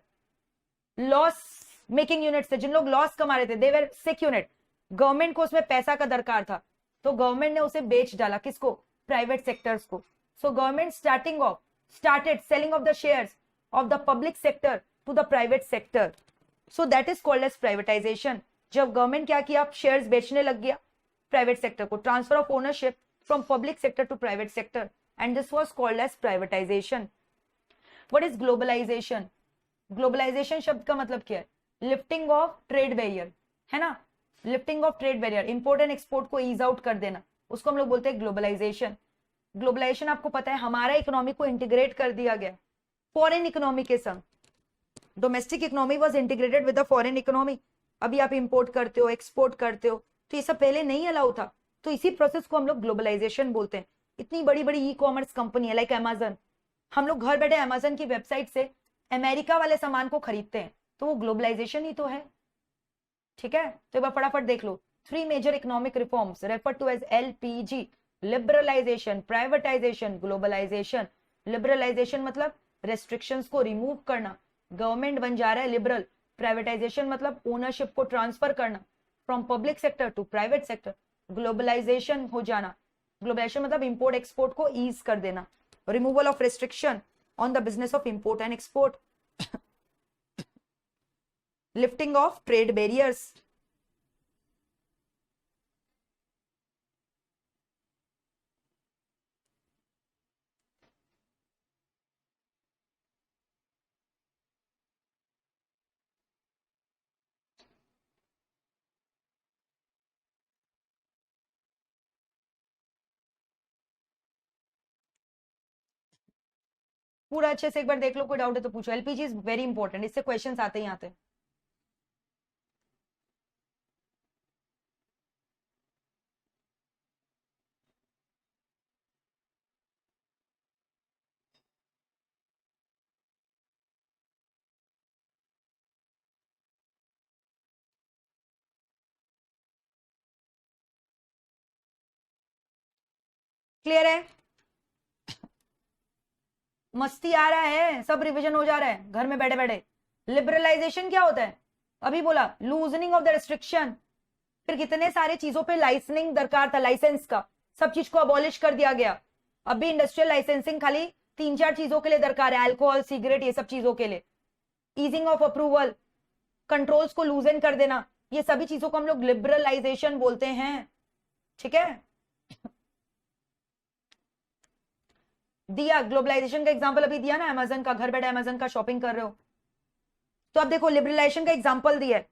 loss making unit थे, जिन लोग लॉस कमा रहे थे, दे वर सिक यूनिट, गवर्नमेंट को उसमें पैसा का दरकार था, तो गवर्नमेंट ने उसे बेच डाला, किसको, प्राइवेट सेक्टर्स को। So government started selling of the shares of the public sector to the private sector. So that is called as privatization. जब गवर्नमेंट क्या किया, शेयर्स बेचने लग गया प्राइवेट सेक्टर को, transfer of ownership from public sector to private sector, and this was called as privatization. What is globalization? Globalization शब्द का मतलब क्या है, लिफ्टिंग ऑफ ट्रेड बैरियर, है ना, lifting of trade barrier, import and export को ease out कर देना, उसको हम लोग बोलते हैं ग्लोबलाइजेशन। ग्लोबलाइजेशन आपको पता है हमारा इकोनॉमी को इंटीग्रेट कर दिया गया फॉरेन इकोनॉमी के संग। Domestic economy was integrated with the foreign economy. अभी आप इंपोर्ट करते हो, एक्सपोर्ट करते हो, तो ये सब पहले नहीं अलाउ था, तो इसी प्रोसेस को हम लोग ग्लोबलाइजेशन बोलते हैं। इतनी बड़ी बड़ी ई कॉमर्स कंपनी है लाइक अमेजन, हम लोग घर बैठे अमेजन की वेबसाइट से अमेरिका वाले सामान को खरीदते हैं, तो वो ग्लोबलाइजेशन ही तो है, ठीक है। तो एक बार फटाफट देख लो, 3 major economic reforms refer to as LPG, liberalization, privatisation, globalization. Liberalization मतलब रेस्ट्रिक्शंस को रिमूव करना, गवर्नमेंट बन जा रहा है लिबरल। प्राइवेटाइजेशन मतलब ओनरशिप को ट्रांसफर करना from public sector to private sector. Globalization हो जाना, ग्लोबलाइजेशन मतलब इंपोर्ट एक्सपोर्ट को ईज कर देना, removal of restriction on the business of import and export, lifting of trade barriers. पूरा अच्छे से एक बार देख लो, कोई डाउट है तो पूछो। एलपीजी इज वेरी इंपॉर्टेंट, इससे क्वेश्चंस आते ही आते हैं। क्लियर है? मस्ती आ रहा है, सब रिवीजन हो जा रहा है घर में बैठे बैठे। लिबरलाइजेशन क्या होता है, अभी बोला लूजनिंग ऑफ द रिस्ट्रिक्शन, फिर कितने सारे चीजों पे लाइसेंसिंग दरकार था, लाइसेंस का, सब चीज को अबॉलिश कर दिया गया। अभी इंडस्ट्रियल लाइसेंसिंग खाली 3-4 चीजों के लिए दरकार है, अल्कोहल, सिगरेट, ये सब चीजों के लिए। ईजिंग ऑफ अप्रूवल, कंट्रोल्स को लूजन कर देना, ये सभी चीजों को हम लोग लिबरलाइजेशन बोलते हैं, ठीक है। दिया ग्लोबलाइजेशन का एग्जांपल अभी दिया ना, अमेजन का, घर बैठे अमेजन का शॉपिंग कर रहे हो, तो अब देखो लिबरलाइजेशन का एग्जांपल दिया है।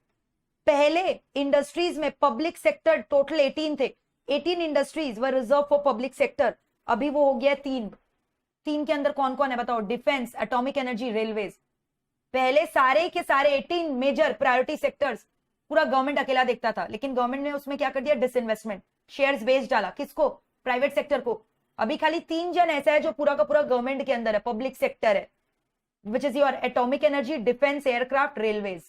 पहले इंडस्ट्रीज में पब्लिक सेक्टर टोटल 18 थे, 18 industries were reserve for public sector, अभी वो हो गया 3 के अंदर कौन कौन है बताओ, डिफेंस, एटॉमिक एनर्जी, रेलवेज। पहले सारे के सारे 18 मेजर प्रायोरिटी सेक्टर्स पूरा गवर्नमेंट अकेला देखता था, लेकिन गवर्नमेंट ने उसमें क्या कर दिया, डिसइन्वेस्टमेंट, शेयर्स बेच डाला, किसको, प्राइवेट सेक्टर को। अभी खाली 3 जन ऐसा है जो पूरा का पूरा गवर्नमेंट के अंदर है, पब्लिक सेक्टर है, which is your atomic energy, defence, aircraft, railways.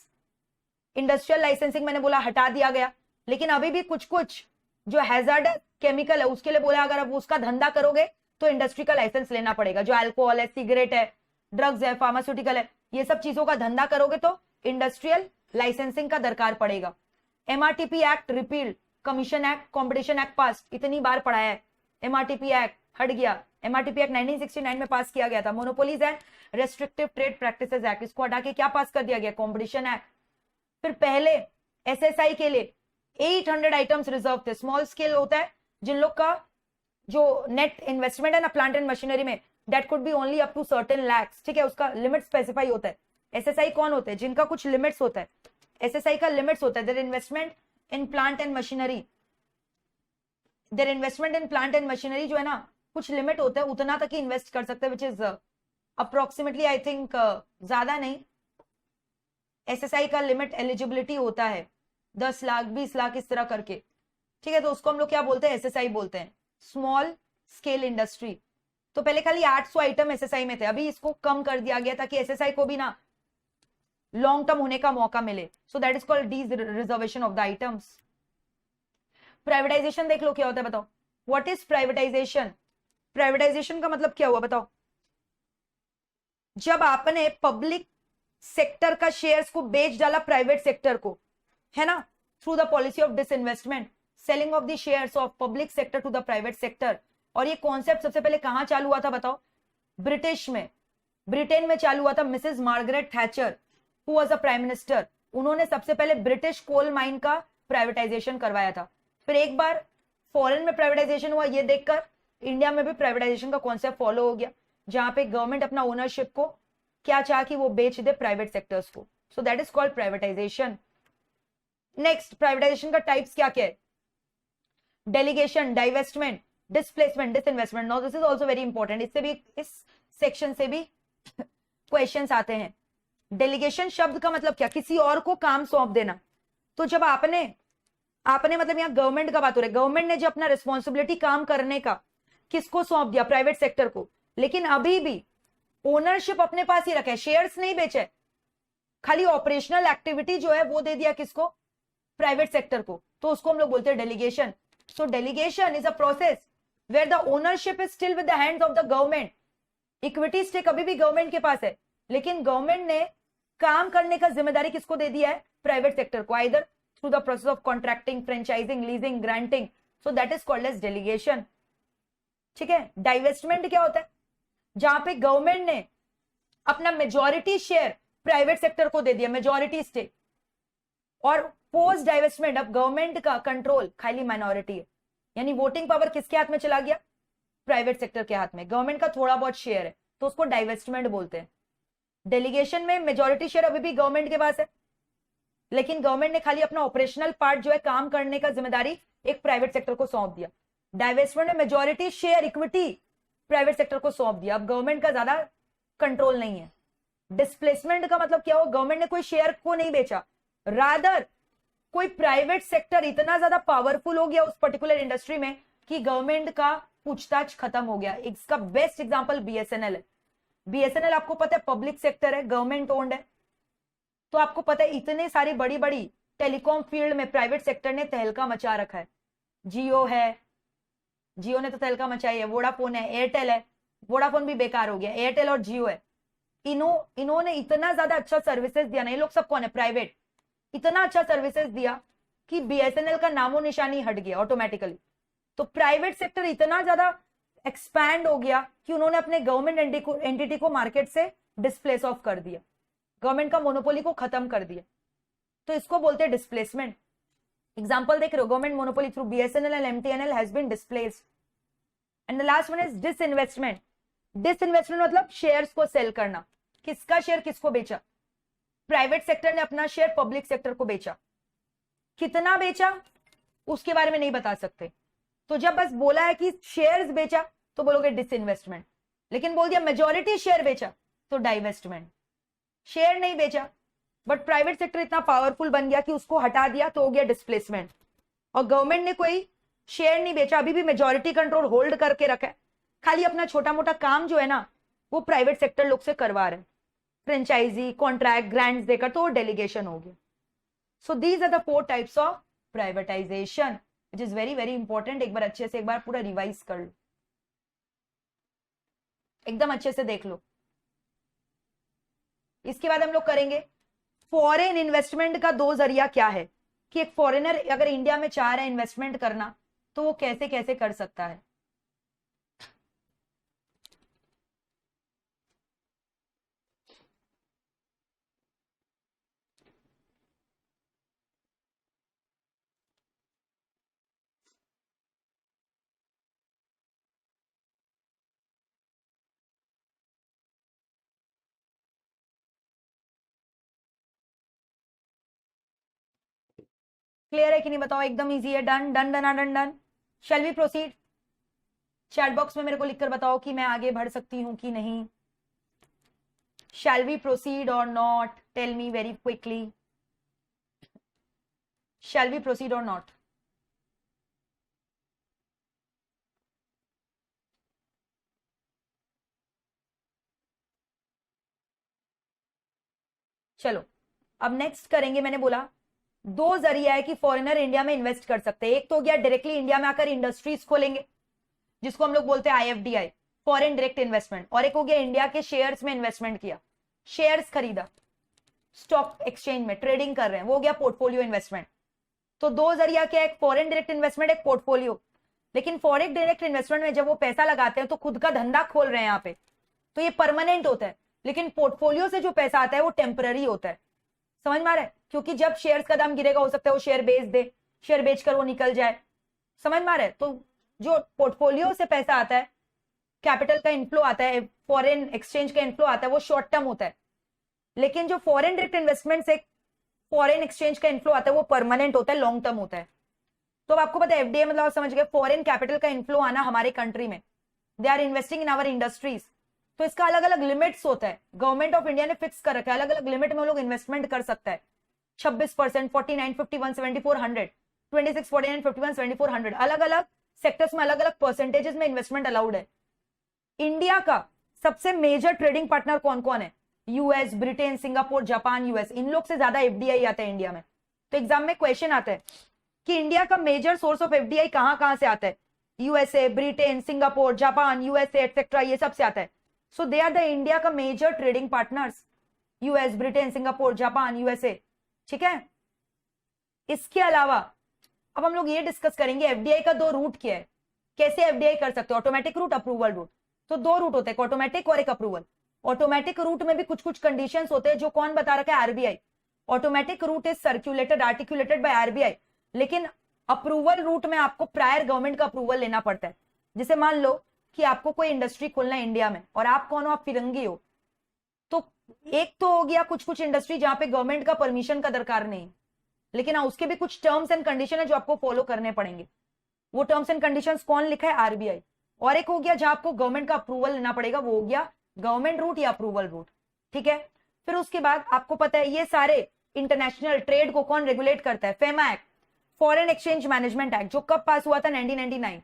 Industrial licensing मैंने बोला हटा दिया गया, लेकिन अभी भी कुछ कुछ जो हैजार्डस केमिकल है उसके लिए बोला अगर आप उसका धंधा करोगे तो इंडस्ट्री का लाइसेंस लेना पड़ेगा। जो अल्कोहल है, सिगरेट है, ड्रग्स है, फार्मास्यूटिकल है, ये सब चीजों का धंधा करोगे तो इंडस्ट्रियल लाइसेंसिंग का दरकार पड़ेगा। MRTP act repealed, commission act, competition act पास, इतनी बार पढ़ाया है। MRTP एक्ट हट गया, MRTP एक्ट 1969 में पास किया गया था। Monopolies and restrictive trade practices act, इसको हटा के क्या पास कर दिया गया, कॉम्पिटिशन एक्ट। फिर पहले SSI के लिए 800 आइटम्स रिजर्व थे, स्मॉल स्केल होता है जिन लोग का जो नेट इन्वेस्टमेंट है ना प्लांट एंड मशीनरी में, that could be only up to certain lakhs, ठीक है, उसका लिमिट स्पेसिफाई होता है। SSI कौन होते हैं, जिनका कुछ लिमिट्स होता है, SSI का लिमिट्स होता है, their investment in plant and machinery, their investment in plant and machinery जो है ना कुछ लिमिट होता है, उतना तक ही इन्वेस्ट कर सकते हैं, which is approximately I think ज्यादा नहीं। SSI का लिमिट एलिजिबिलिटी होता है 10 लाख 20 लाख इस तरह करके, ठीक है, तो उसको हम लोग क्या बोलते हैं, SSI बोलते हैं, स्मॉल स्केल इंडस्ट्री। तो पहले खाली 800 आइटम SSI में थे, अभी इसको कम कर दिया गया ताकि SSI को भी ना लॉन्ग टर्म होने का मौका मिले, सो that is called D reservation of the items. Privatisation देख लो क्या होता है, बताओ व्हाट इज प्राइवेटाइजेशन। प्राइवेटाइजेशन का मतलब क्या हुआ बताओ, जब आपने पब्लिक सेक्टर का शेयर्स को बेच डाला प्राइवेट सेक्टर को, है ना, through the policy of disinvestment, selling of the shares of public sector to the private sector. और ये कॉन्सेप्ट सबसे पहले कहां चालू हुआ था बताओ, ब्रिटिश में, ब्रिटेन में चालू हुआ था। Mrs Margaret Thatcher who was a prime minister, उन्होंने सबसे पहले ब्रिटिश कोल माइन का प्राइवेटाइजेशन करवाया था। फिर एक बार फॉरेन में प्राइवेटाइजेशन हुआ, ये देखकर इंडिया में भी प्राइवेटाइजेशन का कॉन्सेप्ट फॉलो हो गया, जहां पे गवर्नमेंट अपना ओनरशिप को क्या चाह कि वो बेच दे प्राइवेट सेक्टर्स को, सो that is called privatisation. Next, privatisation का टाइप्स क्या क्या है, delegation, divestment, displacement, disinvestment. Now this is also very important, इससे भी, इस सेक्शन से भी क्वेश्चंस आते हैं। डेलीगेशन शब्द का मतलब क्या, किसी और को काम सौंप देना। तो जब आपने मतलब यहाँ गवर्नमेंट का बात हो रही है, गवर्नमेंट ने जो अपना रिस्पॉन्सिबिलिटी काम करने का किसको सौंप दिया, प्राइवेट सेक्टर को, लेकिन अभी भी ओनरशिप अपने पास ही रखा है, शेयर्स नहीं बेचे, खाली ऑपरेशनल एक्टिविटी जो है वो दे दिया किसको, प्राइवेट सेक्टर को, तो उसको हम लोग बोलते हैं delegation. So delegation is a process where the ownership is still with the hands of the government, equity stake अभी भी गवर्नमेंट के पास है, लेकिन गवर्नमेंट ने काम करने का जिम्मेदारी किसको दे दिया है, प्राइवेट सेक्टर को, either through the process of contracting, franchising, leasing, granting, so that is called as delegation. ठीक है। डाइवेस्टमेंट क्या होता है, जहां पे गवर्नमेंट ने अपना मेजॉरिटी शेयर प्राइवेट सेक्टर को दे दिया, मेजॉरिटी स्टेक, और पोस्ट डाइवेस्टमेंट अब गवर्नमेंट का कंट्रोल खाली माइनॉरिटी है, यानी वोटिंग पावर किसके हाथ में चला गया, प्राइवेट सेक्टर के हाथ में, गवर्नमेंट का थोड़ा बहुत शेयर है, तो उसको डाइवेस्टमेंट बोलते हैं। डेलीगेशन में मेजॉरिटी शेयर अभी भी गवर्नमेंट के पास है, लेकिन गवर्नमेंट ने खाली अपना ऑपरेशनल पार्ट जो है काम करने का जिम्मेदारी एक प्राइवेट सेक्टर को सौंप दिया। डाइवेस्टमेंट में majority share equity private sector को सौंप दिया, अब गवर्नमेंट का ज्यादा कंट्रोल नहीं है। डिस्प्लेसमेंट का मतलब क्या हो, गवर्नमेंट ने कोई शेयर को नहीं बेचा, रादर कोई प्राइवेट सेक्टर इतना ज्यादा पावरफुल हो गया उस पर्टिकुलर इंडस्ट्री में कि गवर्नमेंट का पूछताछ खत्म हो गया। इसका बेस्ट एग्जांपल बीएसएनएल है। बीएसएनएल आपको पता है पब्लिक सेक्टर है, गवर्नमेंट ओन्ड है, तो आपको पता है इतने सारी बड़ी बड़ी टेलीकॉम फील्ड में प्राइवेट सेक्टर ने तहलका मचा रखा है। जियो है, जियो ने तो तहलका मचाई है, वोडाफोन है, एयरटेल है, वोडाफोन भी बेकार हो गया, एयरटेल और जियो है। इन्होंने इतना ज्यादा अच्छा सर्विसेज दिया ना, ये लोग सब कौन है, प्राइवेट, इतना अच्छा सर्विसेज दिया कि बीएसएनएल का नामो निशानी हट गया ऑटोमेटिकली। तो प्राइवेट सेक्टर इतना ज्यादा एक्सपैंड हो गया कि उन्होंने अपने गवर्नमेंट एंटिटी को मार्केट से डिस्प्लेस ऑफ कर दिया, गवर्नमेंट का मोनोपोली को खत्म कर दिया, तो इसको बोलते हैं डिस्प्लेसमेंट। एग्जांपल देख रहे हो, government monopoly through BSNL and MTNL has been displaced. And the last one is disinvestment. Disinvestment मतलब शेयर्स को सेल करना, किसका शेयर किसको बेचा, प्राइवेट सेक्टर ने अपना शेयर पब्लिक सेक्टर को बेचा, कितना बेचा उसके बारे में नहीं बता सकते, तो जब बस बोला है कि शेयर्स बेचा तो बोलोगे डिसइन्वेस्टमेंट, लेकिन बोल दिया मेजॉरिटी शेयर बेचा तो डाइवेस्टमेंट। शेयर नहीं बेचा बट प्राइवेट सेक्टर इतना पावरफुल बन गया कि उसको हटा दिया तो हो गया डिस्प्लेसमेंट। और गवर्नमेंट ने कोई शेयर नहीं बेचा, अभी भी मेजॉरिटी कंट्रोल होल्ड करके रखा है, खाली अपना छोटा मोटा काम जो है ना वो प्राइवेट सेक्टर लोग से करवा रहे हैं, फ्रेंचाइजी, कॉन्ट्रैक्ट, ग्रांट्स देकर, तो डेलीगेशन हो गया। So these are the 4 types of privatization which is very very important. एक बार अच्छे से एक बार पूरा रिवाइज कर लो, एकदम अच्छे से देख लो। इसके बाद हम लोग करेंगे फॉरेन इन्वेस्टमेंट का 2 जरिया क्या है, कि एक फॉरेनर अगर इंडिया में चाह रहा है इन्वेस्टमेंट करना तो वो कैसे कैसे कर सकता है। क्लियर है कि नहीं बताओ, एकदम इजी है, done done done done done. Shall we proceed, chat box में मेरे को लिखकर बताओ कि मैं आगे बढ़ सकती हूं कि नहीं। शैल वी प्रोसीड और not, tell me very quickly, shall we proceed और नॉट। चलो अब नेक्स्ट करेंगे, मैंने बोला दो जरिया है कि फॉरेनर इंडिया में इन्वेस्ट कर सकते हैं। एक तो हो गया डायरेक्टली इंडिया में आकर इंडस्ट्रीज खोलेंगे, जिसको हम लोग बोलते हैं IFDI, फॉरेन डायरेक्ट इन्वेस्टमेंट। और एक हो गया इंडिया के शेयर्स में इन्वेस्टमेंट किया, शेयर्स खरीदा, स्टॉक एक्सचेंज में ट्रेडिंग कर रहे हैं, वो हो गया पोर्टफोलियो इन्वेस्टमेंट। तो दो जरिया क्या है, एक फॉरेन डायरेक्ट इन्वेस्टमेंट, एक पोर्टफोलियो। लेकिन फॉरेन डायरेक्ट इन्वेस्टमेंट में जब वो पैसा लगाते हैं तो खुद का धंधा खोल रहे हैं यहाँ पे, तो ये परमानेंट होता है। लेकिन पोर्टफोलियो से जो पैसा आता है वो टेम्पररी होता है। समझ में आ रहा है? क्योंकि जब शेयर्स का दाम गिरेगा हो सकता है वो शेयर बेच दे, शेयर बेचकर वो निकल जाए। समझ में आ रहा है? तो जो पोर्टफोलियो से पैसा आता है, कैपिटल का इनफ्लो आता है, फॉरेन एक्सचेंज का इनफ्लो आता है, वो शॉर्ट टर्म होता है। लेकिन जो फॉरेन डायरेक्ट इन्वेस्टमेंट से फॉरेन एक्सचेंज का इनफ्लो आता है वो परमानेंट होता है, लॉन्ग टर्म होता है। तो अब आपको पता है FDI मतलब आप समझ गए, फॉरेन कैपिटल का इनफ्लो आना हमारे कंट्री में, they are investing in our industries. तो इसका अलग अलग लिमिट्स होता है, गवर्नमेंट ऑफ इंडिया ने फिक्स कर रखा है, अलग अलग लिमिट में वो लोग इन्वेस्टमेंट कर सकता है। 26%, 49, 51, 7400, 26, 49, 51, 7400, अलग अलग सेक्टर्स में अलग अलग परसेंटेजेस में इन्वेस्टमेंट अलाउड है। इंडिया का सबसे मेजर ट्रेडिंग पार्टनर कौन कौन है? US, Britain, Singapore, Japan, US, इन लोग से ज्यादा FDI आता है इंडिया में। तो एग्जाम में क्वेश्चन आता है कि इंडिया का मेजर सोर्स ऑफ FDI कहां से आता है? USA, Britain, Singapore, Japan, USA etcetera, ये सब से आता है। So they are the India का major trading partners, US, Britain, Singapore, Japan, USA। ठीक है, इसके अलावा अब हम लोग ये डिस्कस करेंगे FDI का दो रूट क्या है, कैसे FDI कर सकते हो, ऑटोमेटिक रूट, अप्रूवल रूट। तो दो रूट होते हैं, ऑटोमेटिक और एक अप्रूवल। ऑटोमेटिक रूट में भी कुछ कुछ कंडीशंस होते हैं जो कौन बता रखा है? RBI। Automatic route is circulated, articulated by RBI। लेकिन अप्रूवल रूट में आपको प्रायर गवर्नमेंट का अप्रूवल लेना पड़ता है। जैसे मान लो कि आपको कोई इंडस्ट्री खोलना है इंडिया में, और आप कौन हो? आप फिरंगी हो। तो एक तो हो गया कुछ कुछ इंडस्ट्री जहां पे गवर्नमेंट का परमिशन का दरकार नहीं, लेकिन हाँ उसके भी कुछ टर्म्स एंड कंडीशन है जो आपको फॉलो करने पड़ेंगे। वो टर्म्स एंड कंडीशंस कौन लिखा है? RBI। और एक हो गया जहां आपको गवर्नमेंट का अप्रूवल लेना पड़ेगा, वो हो गया गवर्नमेंट रूट या अप्रूवल रूट। ठीक है, फिर उसके बाद आपको पता है ये सारे इंटरनेशनल ट्रेड को कौन रेगुलेट करता है? FEMA act, foreign exchange management act, जो कब पास हुआ था? 1999।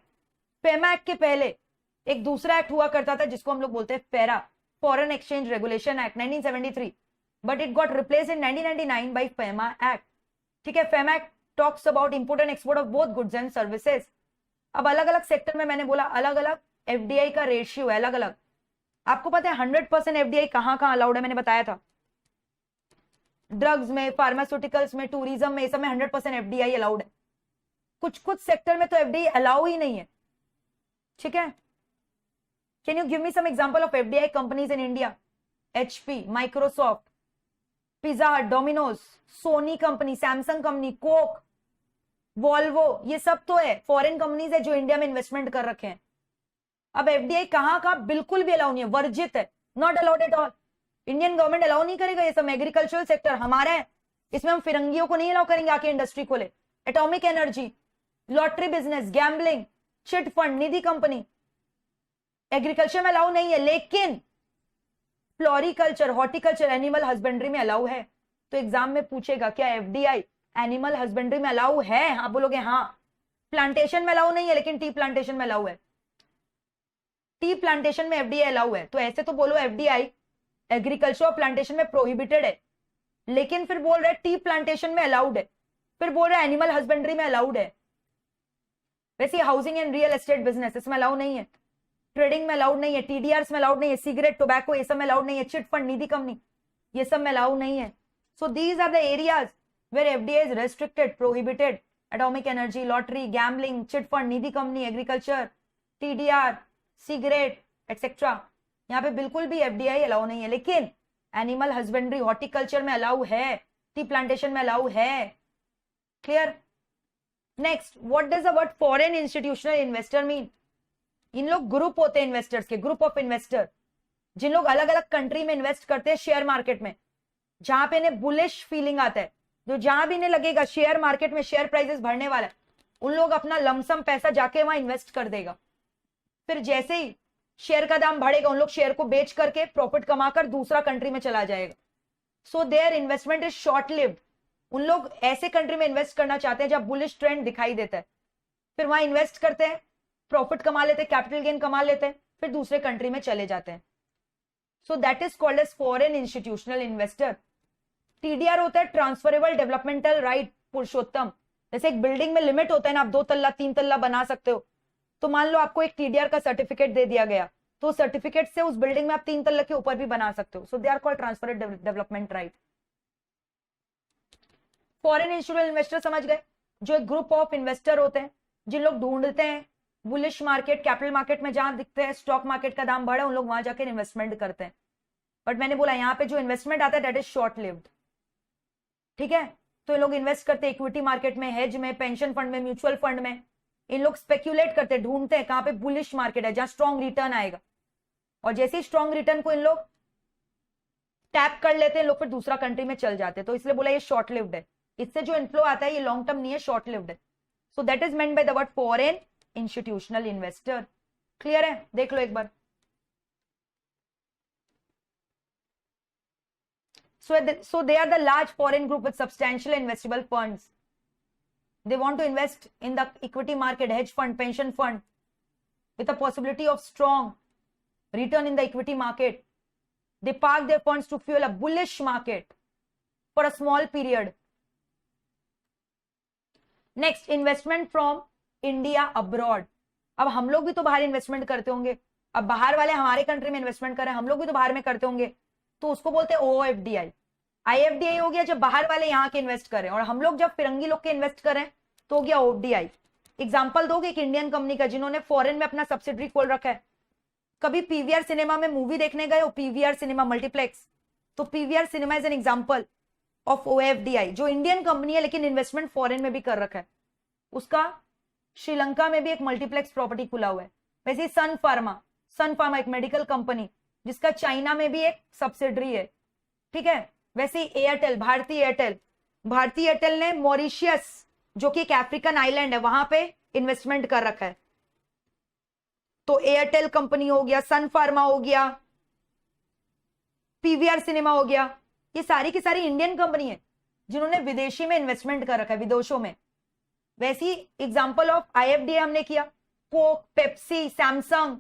फेमा एक्ट के पहले एक दूसरा एक्ट हुआ करता था जिसको हम लोग बोलते हैं FERA, foreign exchange regulation act 1973, but it got replace in 1999 by FEMA act. ठीक है, FEMA act talks about import and export of both goods and services. अब अलग अलग सेक्टर में मैंने बोला अलग अलग FDI का रेशियो है, अलग अलग। आपको पता है 100% FDI कहां कहां अलाउड है? मैंने बताया था, ड्रग्स में, फार्मास्यूटिकल्स में, टूरिज्म में, ये सब में 100% FDI अलाउड है। कुछ कुछ सेक्टर में तो FDI अलाउ ही नहीं है। ठीक है, can you give me some example of FDI companies in India? HP, Microsoft, Pizza Hut, Domino's, Sony company, Samsung company, Coke, Volvo, ये सब तो है फॉरेन कंपनीज है जो इंडिया में इन्वेस्टमेंट कर रखे हैं। अब FDI कहां कहां बिल्कुल भी अलाउ नहीं है, वर्जित है, not allowed at all. Indian government allow नहीं करेगा ये सब। एग्रीकल्चरल सेक्टर हमारा है, इसमें हम फिरंगियों को नहीं अलाउ करेंगे आके इंडस्ट्री खोले। Atomic energy, lottery business, gambling, chit fund, Nidhi company, agriculture में अलाउ नहीं है। लेकिन फ्लोरिकल्चर, हॉर्टिकल्चर, एनिमल हस्बेंड्री में अलाउ है। तो एग्जाम में पूछेगा क्या FDI एनिमल हस्बेंड्री में अलाउ है? आप बोलोगे हाँ। प्लांटेशन में अलाउ नहीं है, लेकिन टी प्लांटेशन में अलाउ है। टी प्लांटेशन में FDI अलाउ है। तो ऐसे तो बोलो FDI एग्रीकल्चर और प्लांटेशन में प्रोहिबिटेड है, लेकिन फिर बोल रहे टी प्लांटेशन में अलाउड है, फिर बोल रहे एनिमल हस्बेंड्री में अलाउड है। वैसे housing and real estate business इसमें अलाउ नहीं है, ट्रेडिंग में अलाउड नहीं है, TDRs में अलाउड नहीं है, सिगरेट, टोबैको, ये सब में अलाउड नहीं है, चिट फंड, निधि कंपनी, ये सब में अलाउ नहीं है। So these are the areas where FDI is restricted, prohibited. Atomic energy, lottery, gambling, chit fund, Nidhi company, agriculture, TDR, cigarette etcetera, यहाँ पे बिल्कुल भी FDI अलाउ नहीं है। लेकिन एनिमल हस्बेंड्री, हॉर्टिकल्चर में अलाउ है, टी प्लांटेशन में अलाउ है। Clear? Next, what does the word foreign institutional investor mean? इन लोग ग्रुप होते हैं इन्वेस्टर्स के, ग्रुप ऑफ इन्वेस्टर, जिन लोग अलग अलग कंट्री में इन्वेस्ट करते हैं शेयर मार्केट में, जहां पे इन्हें बुलिश फीलिंग आता है, जो जहां भी इन्हें लगेगा शेयर मार्केट में शेयर प्राइसेस बढ़ने वाला है, उन लोग अपना लमसम पैसा जाके वहां इन्वेस्ट कर देगा। फिर जैसे ही शेयर का दाम बढ़ेगा, उन लोग शेयर को बेच करके प्रॉफिट कमाकर दूसरा कंट्री में चला जाएगा। So their investment is short lived. उन लोग ऐसे कंट्री में इन्वेस्ट करना चाहते हैं जहां बुलिश ट्रेंड दिखाई देता है, फिर वहां इन्वेस्ट करते हैं, प्रॉफिट कमा लेते हैं, कैपिटल गेन कमा लेते हैं, फिर दूसरे कंट्री में चले जाते हैं। So that is called as foreign institutional investor. TDR होता है ट्रांसफरेबल डेवलपमेंटल राइट पुरुषोत्तम। जैसे एक बिल्डिंग में लिमिट होता है ना, आप 2 तल्ला 3 तल्ला बना सकते हो, तो मान लो आपको एक टीडीआर का सर्टिफिकेट दे दिया गया, तो सर्टिफिकेट से उस बिल्डिंग में आप 3 तल्ले के ऊपर भी बना सकते हो। So they are called transferable development right. Foreign institutional investor समझ गए, जो एक ग्रुप ऑफ इन्वेस्टर होते हैं जिन लोग ढूंढते हैं बुलिश मार्केट, कैपिटल मार्केट में जहां दिखते हैं स्टॉक मार्केट का दाम बढ़े, उन लोग वहां जाकर इन्वेस्टमेंट करते हैं। बट मैंने बोला यहाँ पे जो इन्वेस्टमेंट आता है दैट इज शॉर्ट लिव्ड, ठीक है। तो ये लोग इन्वेस्ट करते हैं इक्विटी मार्केट में, हेज में, पेंशन फंड में, म्यूचुअल फंड में। इन लोग स्पेक्यूलेट करते हैं, ढूंढते हैं कहां पे बुलिश मार्केट है, जहां स्ट्रॉन्ग रिटर्न आएगा, और जैसे ही स्ट्रॉन्ग रिटर्न को इन लोग टैप कर लेते हैं, लोग फिर दूसरा कंट्री में चल जाते हैं। तो इसलिए बोला ये शॉर्ट लिव्ड है, इससे जो इनफ्लो आता है ये लॉन्ग टर्म नहीं है, शॉर्ट लिव्ड है। सो that is meant by the word foreign institutional investor. Clear है, देख लो एक बार। So they are the large foreign group with substantial investable funds. They want to invest in the equity market, hedge fund, pension fund, with a possibility of strong return in the equity market. They park their funds to fuel a bullish market for a small period. Next, investment from India abroad. अब हम लोग भी तो बाहर investment करते होंगे, अब बाहर वाले हमारे कंट्री में इन्वेस्टमेंट करें, हम लोग भी तो बाहर में करते होंगे, तो उसको बोलते हैं OFDI। IFDI हो गया जब बाहर वाले यहाँ के इन्वेस्ट करें, और हम लोग जब फिरंगी लोग के इन्वेस्ट करें तो हो गया OFDI। एग्जांपल दोगे एक इंडियन कंपनी का जिन्होंने फॉरेन में अपना सब्सिडरी खोल रखा है। कभी पीवीआर सिनेमा में मूवी देखने गए हो, पीवीआर सिनेमा मल्टीप्लेक्स, तो PVR cinema is an example of OFDI, जो इंडियन कंपनी है लेकिन इन्वेस्टमेंट फॉरेन में भी कर रखा है। उसका श्रीलंका में भी एक मल्टीप्लेक्स प्रॉपर्टी खुला हुआ है। वैसे सन फार्मा एक मेडिकल कंपनी जिसका चाइना में भी एक सब्सिडरी है, ठीक है। वैसे एयरटेल, भारतीय एयरटेल ने मॉरिशियस जो कि एक अफ्रीकन आइलैंड है वहां पे इन्वेस्टमेंट कर रखा है। तो एयरटेल कंपनी हो गया, सन फार्मा हो गया, पीवीआर सिनेमा हो गया, ये सारी की सारी इंडियन कंपनी है जिन्होंने विदेशी में इन्वेस्टमेंट कर रखा है, विदेशों में। वैसी एग्जांपल ऑफ IFDI हमने किया, कोक, पेप्सी, सैमसंग,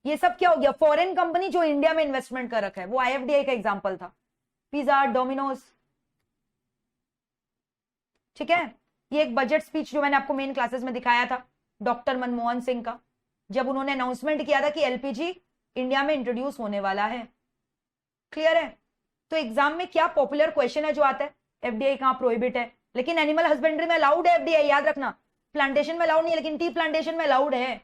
ये सब क्या हो गया, फॉरेन कंपनी जो इंडिया में इन्वेस्टमेंट कर रखा है, वो IFDI का एग्जांपल था। पिज्जा, डोमिनोज, ठीक है। ये एक बजट स्पीच जो मैंने आपको मेन क्लासेस में दिखाया था डॉक्टर मनमोहन सिंह का, जब उन्होंने अनाउंसमेंट किया था कि LPG इंडिया में इंट्रोड्यूस होने वाला है। क्लियर है। तो एग्जाम में क्या पॉपुलर क्वेश्चन है जो आता है, FDI कहां प्रोहिबिट है, लेकिन एनिमल हस्बेंड्री में अलाउड है FDI, याद रखना। प्लांटेशन में अलाउड नहीं है, लेकिन टी प्लांटेशन में अलाउड है।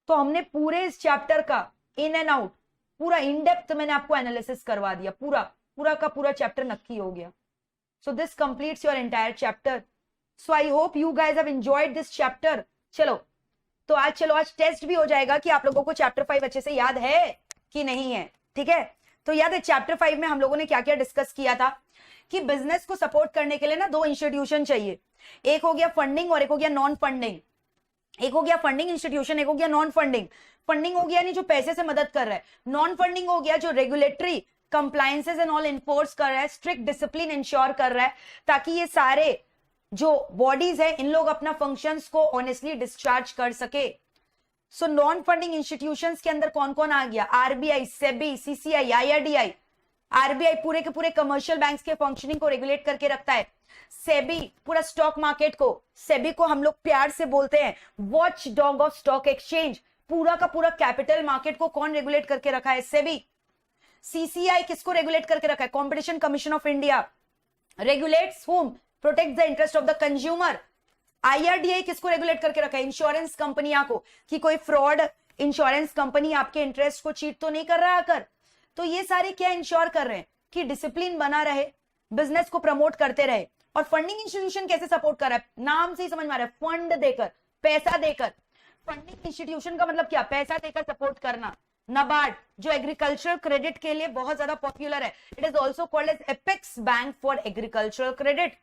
तो हमने पूरे इस चैप्टर का इन एंड आउट पूरा इन डेप्थ मैंने आपको एनालिसिस करवा दिया, पूरा का पूरा चैप्टर नक्की हो गया। So this completes your entire chapter. So I hope you guys have enjoyed this chapter. चलो आज टेस्ट भी हो जाएगा कि आप लोगों को चैप्टर 5 अच्छे से याद है कि नहीं है, ठीक है। तो याद है चैप्टर 5 में हम लोगों ने क्या क्या डिस्कस किया था कि बिजनेस को सपोर्ट करने के लिए ना 2 इंस्टीट्यूशन चाहिए, एक हो गया फंडिंग और एक हो गया नॉन फंडिंग। एक हो गया फंडिंग इंस्टीट्यूशन, एक हो गया नॉन फंडिंग। फंडिंग हो गया नहीं जो पैसे से मदद कर रहा है, नॉन फंडिंग हो गया जो regulatory compliances and all enforce कर रहा है, स्ट्रिक्ट डिसिप्लिन इंश्योर कर रहा है, ताकि ये सारे जो बॉडीज है इन लोग अपना फंक्शंस को ऑनेस्टली डिस्चार्ज कर सके। सो नॉन फंडिंग इंस्टीट्यूशंस के अंदर कौन कौन आ गया, RBI, SEBI, CCI, IRDI। RBI पूरे के पूरे कमर्शियल बैंक्स के फंक्शनिंग को रेगुलेट करके रखता है। सेबी पूरा स्टॉक मार्केट को, सेबी को हम लोग प्यार से बोलते हैं watch dog of stock exchange. पूरा का पूरा कैपिटल मार्केट को कौन रेगुलेट करके रखा है, सेबी। CCI किसको रेगुलेट करके रखा है, competition commission of India. Regulates whom, protect the interest of the consumer. IRDI किसको रेगुलेट करके रखा है, इंश्योरेंस कंपनियां को, कि कोई फ्रॉड इंश्योरेंस कंपनी आपके इंटरेस्ट को चीट तो नहीं कर रहा आकर। तो ये सारे क्या इंश्योर कर रहे हैं कि डिसिप्लिन बना रहे, बिजनेस को प्रमोट करते रहे। और फंडिंग इंस्टीट्यूशन कैसे सपोर्ट कर रहा है, नाम से ही समझ में आ रहा है, फंड देकर, पैसा देकर। फंडिंग इंस्टीट्यूशन का मतलब क्या, पैसा देकर सपोर्ट करना। NABARD जो एग्रीकल्चरल क्रेडिट के लिए बहुत ज्यादा पॉपुलर है, it is also called as apex bank for agricultural credit.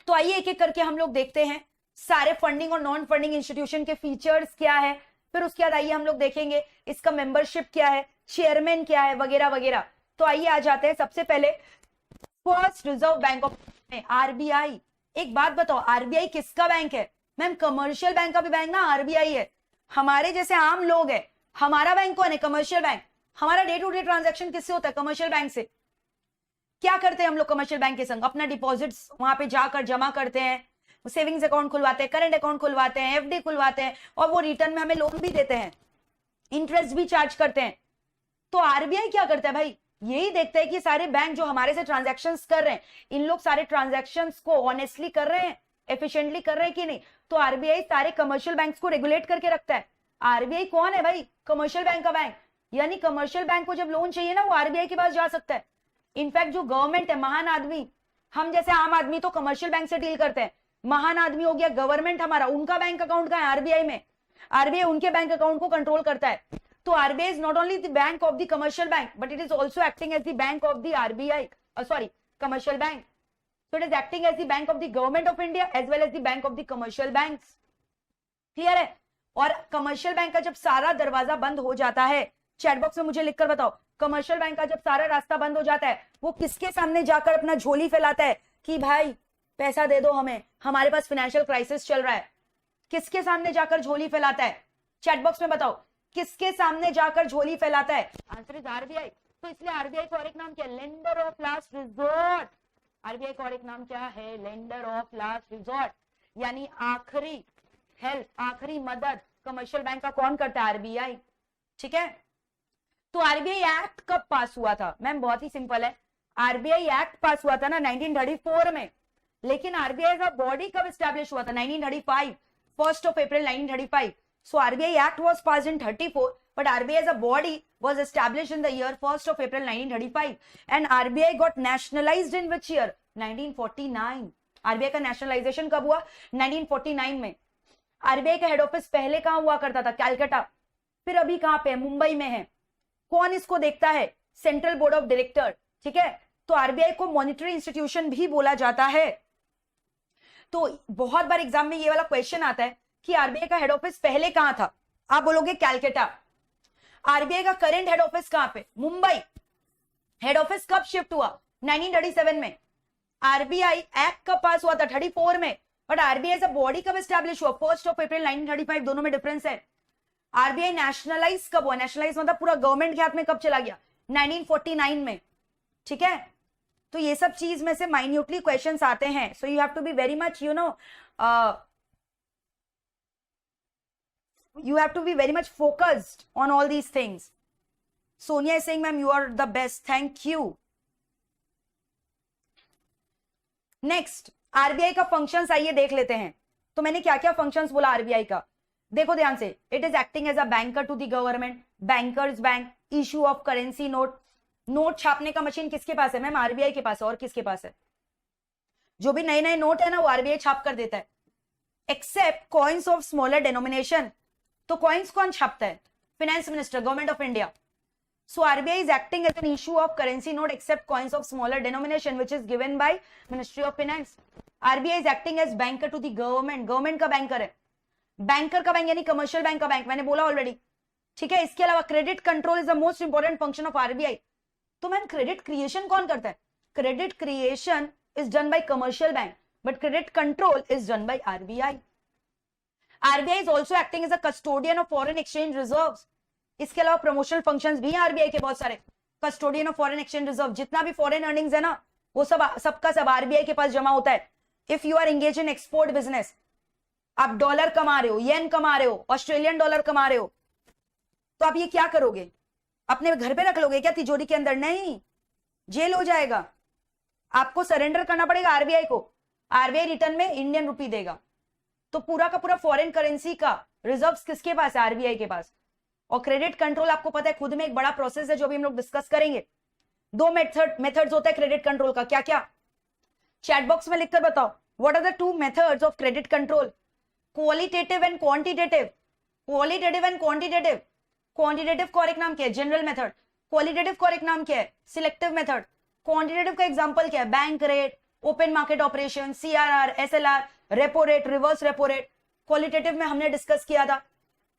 तो आइए एक एक करके हम लोग देखते हैं सारे फंडिंग और नॉन फंडिंग इंस्टीट्यूशन के फीचर्स क्या है। फिर उसके बाद आइए हम लोग देखेंगे इसका मेंबरशिप क्या है, चेयरमैन क्या है, वगैरह वगैरह। तो आइए आ जाते हैं सबसे पहले first reserve bank of RBI। एक बात बताओ, RBI किसका बैंक है मैम, कमर्शियल बैंक का भी बैंक ना RBI है। हमारे जैसे आम लोग है, हमारा बैंक कौन है, कमर्शियल बैंक। हमारा डे टू डे ट्रांजैक्शन किससे होता है, कमर्शियल बैंक से। क्या करते हैं हम लोग कमर्शियल बैंक के संग? अपना डिपॉजिट्स वहां पे जाकर जमा करते हैं, सेविंग्स अकाउंट खुलवाते हैं, करंट अकाउंट खुलवाते हैं, एफडी खुलवाते हैं, और वो रिटर्न में हमें लोन भी देते हैं, इंटरेस्ट भी चार्ज करते हैं। तो आरबीआई क्या करता है भाई? यही देखता है कि सारे बैंक जो हमारे से ट्रांजैक्शंस कर रहे हैं, इन लोग सारे ट्रांजैक्शंस को ऑनेस्टली कर रहे हैं, एफिशिएंटली कर रहे हैं कि नहीं। तो आरबीआई सारे कमर्शियल बैंक्स को रेगुलेट करके रखता है। आरबीआई कौन है भाई? कमर्शियल बैंक का बैंक, यानी कमर्शियल बैंक को जब लोन चाहिए ना, वो आरबीआई के पास जा सकता है। इनफैक्ट जो गवर्नमेंट है, महान आदमी, हम जैसे आम आदमी तो कमर्शियल बैंक से डील करते हैं, महान आदमी हो गया गवर्नमेंट हमारा, उनका बैंक अकाउंट का है आरबीआई में, आरबीआई उनके बैंक अकाउंट को कंट्रोल करता है। तो RBI is not only the bank of the commercial bank, but it is also acting as the bank of the RBI, sorry, commercial bank. So it is acting as the bank of the government of India as well as the bank of the commercial banks. Clear है? और commercial bank का जब सारा दरवाजा बंद हो जाता है, चैट बॉक्स में मुझे लिखकर बताओ, कमर्शियल बैंक का जब सारा रास्ता बंद हो जाता है, वो किसके सामने जाकर अपना झोली फैलाता है कि भाई पैसा दे दो हमें, हमारे पास फाइनेंशियल क्राइसिस चल रहा है? किसके सामने जाकर झोली फैलाता है? चैट बॉक्स में बताओ, किसके सामने जाकर झोली फैलाता है? Answer is RBI. तो इसलिए आरबीआई का और एक नाम क्या है? Lender of last resort. RBI का और एक नाम क्या है? लेंडर ऑफ लास्ट रिजॉर्ट, यानी आखिरी हेल्प, आखिरी मदद कमर्शियल बैंक का कौन करता है? आरबीआई। ठीक है? तो आरबीआई एक्ट कब पास हुआ था? मैम बहुत ही सिंपल है, आरबीआई एक्ट पास हुआ था ना 1934 में, लेकिन आरबीआई का बॉडी कब स्टैब्लिश हुआ था? 1935, 1st of April 1935. So RBI Act was passed in 34, but RBI as a body was established in the year 1st of April 1935. And RBI got nationalized in which year? 1949. RBI का nationalization कब हुआ? 1949 में। RBI का head office पहले कहां हुआ करता था? कैलकाटा। फिर अभी कहां पे है? मुंबई में है। कौन इसको देखता है? Central board of director. ठीक है? तो आरबीआई को मॉनिटरी इंस्टीट्यूशन भी बोला जाता है। तो बहुत बार एग्जाम में ये वाला क्वेश्चन आता है कि आरबीआई का हेड ऑफिस पहले कहां था? आप बोलोगे कैलकाटा। आरबीआई का करंट हेड ऑफिस कहां पे? मुंबई। हेड ऑफिस कब शिफ्ट हुआ? 1937 में। आरबीआई एक्ट कब पास हुआ था? 34 में। But RBI as a body कब एस्टैब्लिश हुआ? 1st of April 1935। दोनों में डिफरेंस है। आरबीआई नेशनलाइज कब हुआ? नेशनलाइज मतलब पूरा गवर्नमेंट के हाथ में कब चला गया? 1949 में। ठीक है? तो ये सब चीज में से माइन्यूटली क्वेश्चंस आते हैं, so you have to be very much you have to be very much focused on all these things. Sonia is saying, ma'am, you are the best. Thank you. Next, RBI का functions आइए देख लेते हैं। तो मैंने क्या क्या functions बोला आरबीआई का, देखो ध्यान से। It is acting as a banker to the government, bankers bank, issue of currency note. Note छापने का मशीन किसके पास है? मैम आरबीआई के पास है। और किसके पास है? जो भी नए नए नोट है ना, वो आरबीआई छाप कर देता है। Except coins of smaller denomination. तो कॉइन्स कौन छापता है? Finance minister, government of India. So RBI is acting as an issue of currency note except coins of smaller denomination which is given by ministry of finance. RBI is acting as banker to the government. Government का banker है। Banker का bank यानी commercial bank का bank, मैंने बोला already. ठीक है? इसके अलावा credit control is the most important function of RBI. तो मैम क्रेडिट क्रिएशन कौन करता है? Credit creation is done by commercial bank, but credit control is done by RBI. RBI is also acting as a custodian of foreign exchange reserves. इसके अलावा promotional functions भी हैं RBI के बहुत सारे। Custodian of foreign exchange reserve, जितना भी foreign earnings है ना, वो सबका सब आरबीआई के पास जमा होता है। If you are engage in export business, आप डॉलर कमा रहे हो, येन कमा रहे हो, ऑस्ट्रेलियन डॉलर कमा रहे हो, तो आप ये क्या करोगे? अपने घर पे रख लोगे क्या तिजोरी के अंदर? नहीं, जेल हो जाएगा। आपको सरेंडर करना पड़ेगा आरबीआई को। आरबीआई रिटर्न में इंडियन रुपी देगा। तो पूरा का पूरा फॉरेन करेंसी का रिजर्व्स किसके पास है? आरबीआई के पास। और क्रेडिट कंट्रोल आपको पता है खुद में एक बड़ा प्रोसेस है जो भी हम लोग डिस्कस करेंगे। दो मेथड्स होता है क्रेडिट कंट्रोल का। क्या क्या? चैट बॉक्स में लिखकर बताओ, what are the two methods of credit control? Qualitative and quantitative. Qualitative and quantitative. Quantitative का और एक नाम क्या है? General method. क्वालिटेटिव का और एक नाम क्या है? Selective method. क्वांटिटेटिव का एग्जांपल क्या है? Bank rate, open market operation, CRR, SLR, repo rate, reverse repo rate. Qualitative में हमने डिस्कस किया था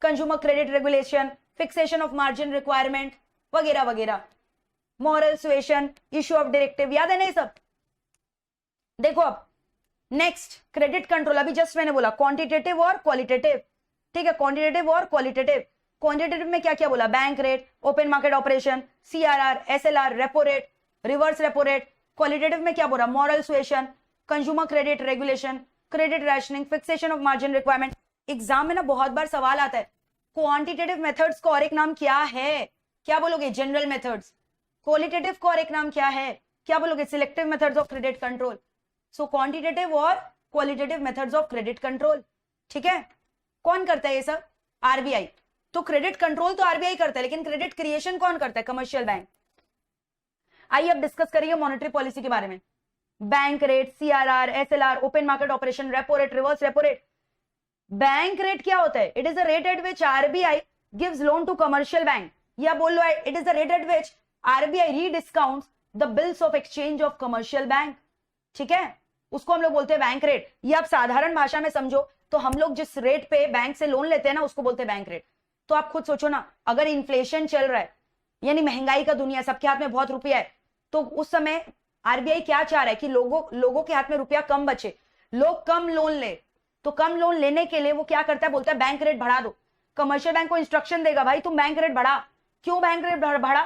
consumer credit regulation, fixation of margin requirement वगैरह वगैरह, moral suasion, issue of directive, याद है ना ये सब? देखो अब नेक्स्ट क्रेडिट कंट्रोल, अभी जस्ट मैंने बोला क्वांटिटेटिव और क्वालिटेटिव। ठीक है? क्वांटिटेटिव और क्वालिटेटिव। क्वांटिटेटिव में क्या क्या बोला? Bank rate, open market operation, CRR, SLR, repo rate, reverse repo rate, qualitative में क्या बोल रहा, moral suasion, consumer credit regulation, credit rationing, fixation of margin requirement. Exam में ना बहुत बार सवाल आता है क्वांटिटेटिव मेथड्स का और एक नाम क्या है, क्या बोलोगे, जनरल मेथड्स। क्वालिटेटिव का और एक नाम क्या है, क्या बोलोगे, selective methods of credit control. So quantitative और qualitative methods of credit control, ठीक है। कौन करता है ये सब, आरबीआई। तो क्रेडिट कंट्रोल तो आरबीआई करता है, लेकिन क्रेडिट क्रिएशन कौन करता है, कमर्शियल बैंक। आइए अब डिस्कस करेंगे मॉनेटरी पॉलिसी के बारे में। Bank rate, CRR, SLR, open market operation, repo rate, reverse repo rate. Bank rate क्या होता है, it is the rate at which RBI gives loan to commercial bank, या बोल लो it is the rate at which RBI rediscounts the bills of exchange of commercial bank, ठीक है, उसको हम लोग बोलते हैं बैंक रेट। ये आप साधारण भाषा में समझो तो हम लोग जिस रेट पे बैंक से लोन लेते हैं ना उसको बोलते हैं बैंक रेट। तो आप खुद सोचो ना, अगर इन्फ्लेशन चल रहा है यानी महंगाई का दुनिया, सबके हाथ में बहुत रुपया है, तो उस समय आरबीआई क्या चाह रहा है कि लोगों के हाथ में रुपया कम बचे, लोग कम लोन ले। तो कम लोन लेने के लिए वो क्या करता है, बोलता है बैंक रेट बढ़ा दो। कमर्शियल बैंक को इंस्ट्रक्शन देगा, भाई तुम बैंक रेट बढ़ा। क्यों बैंक रेट बढ़ा,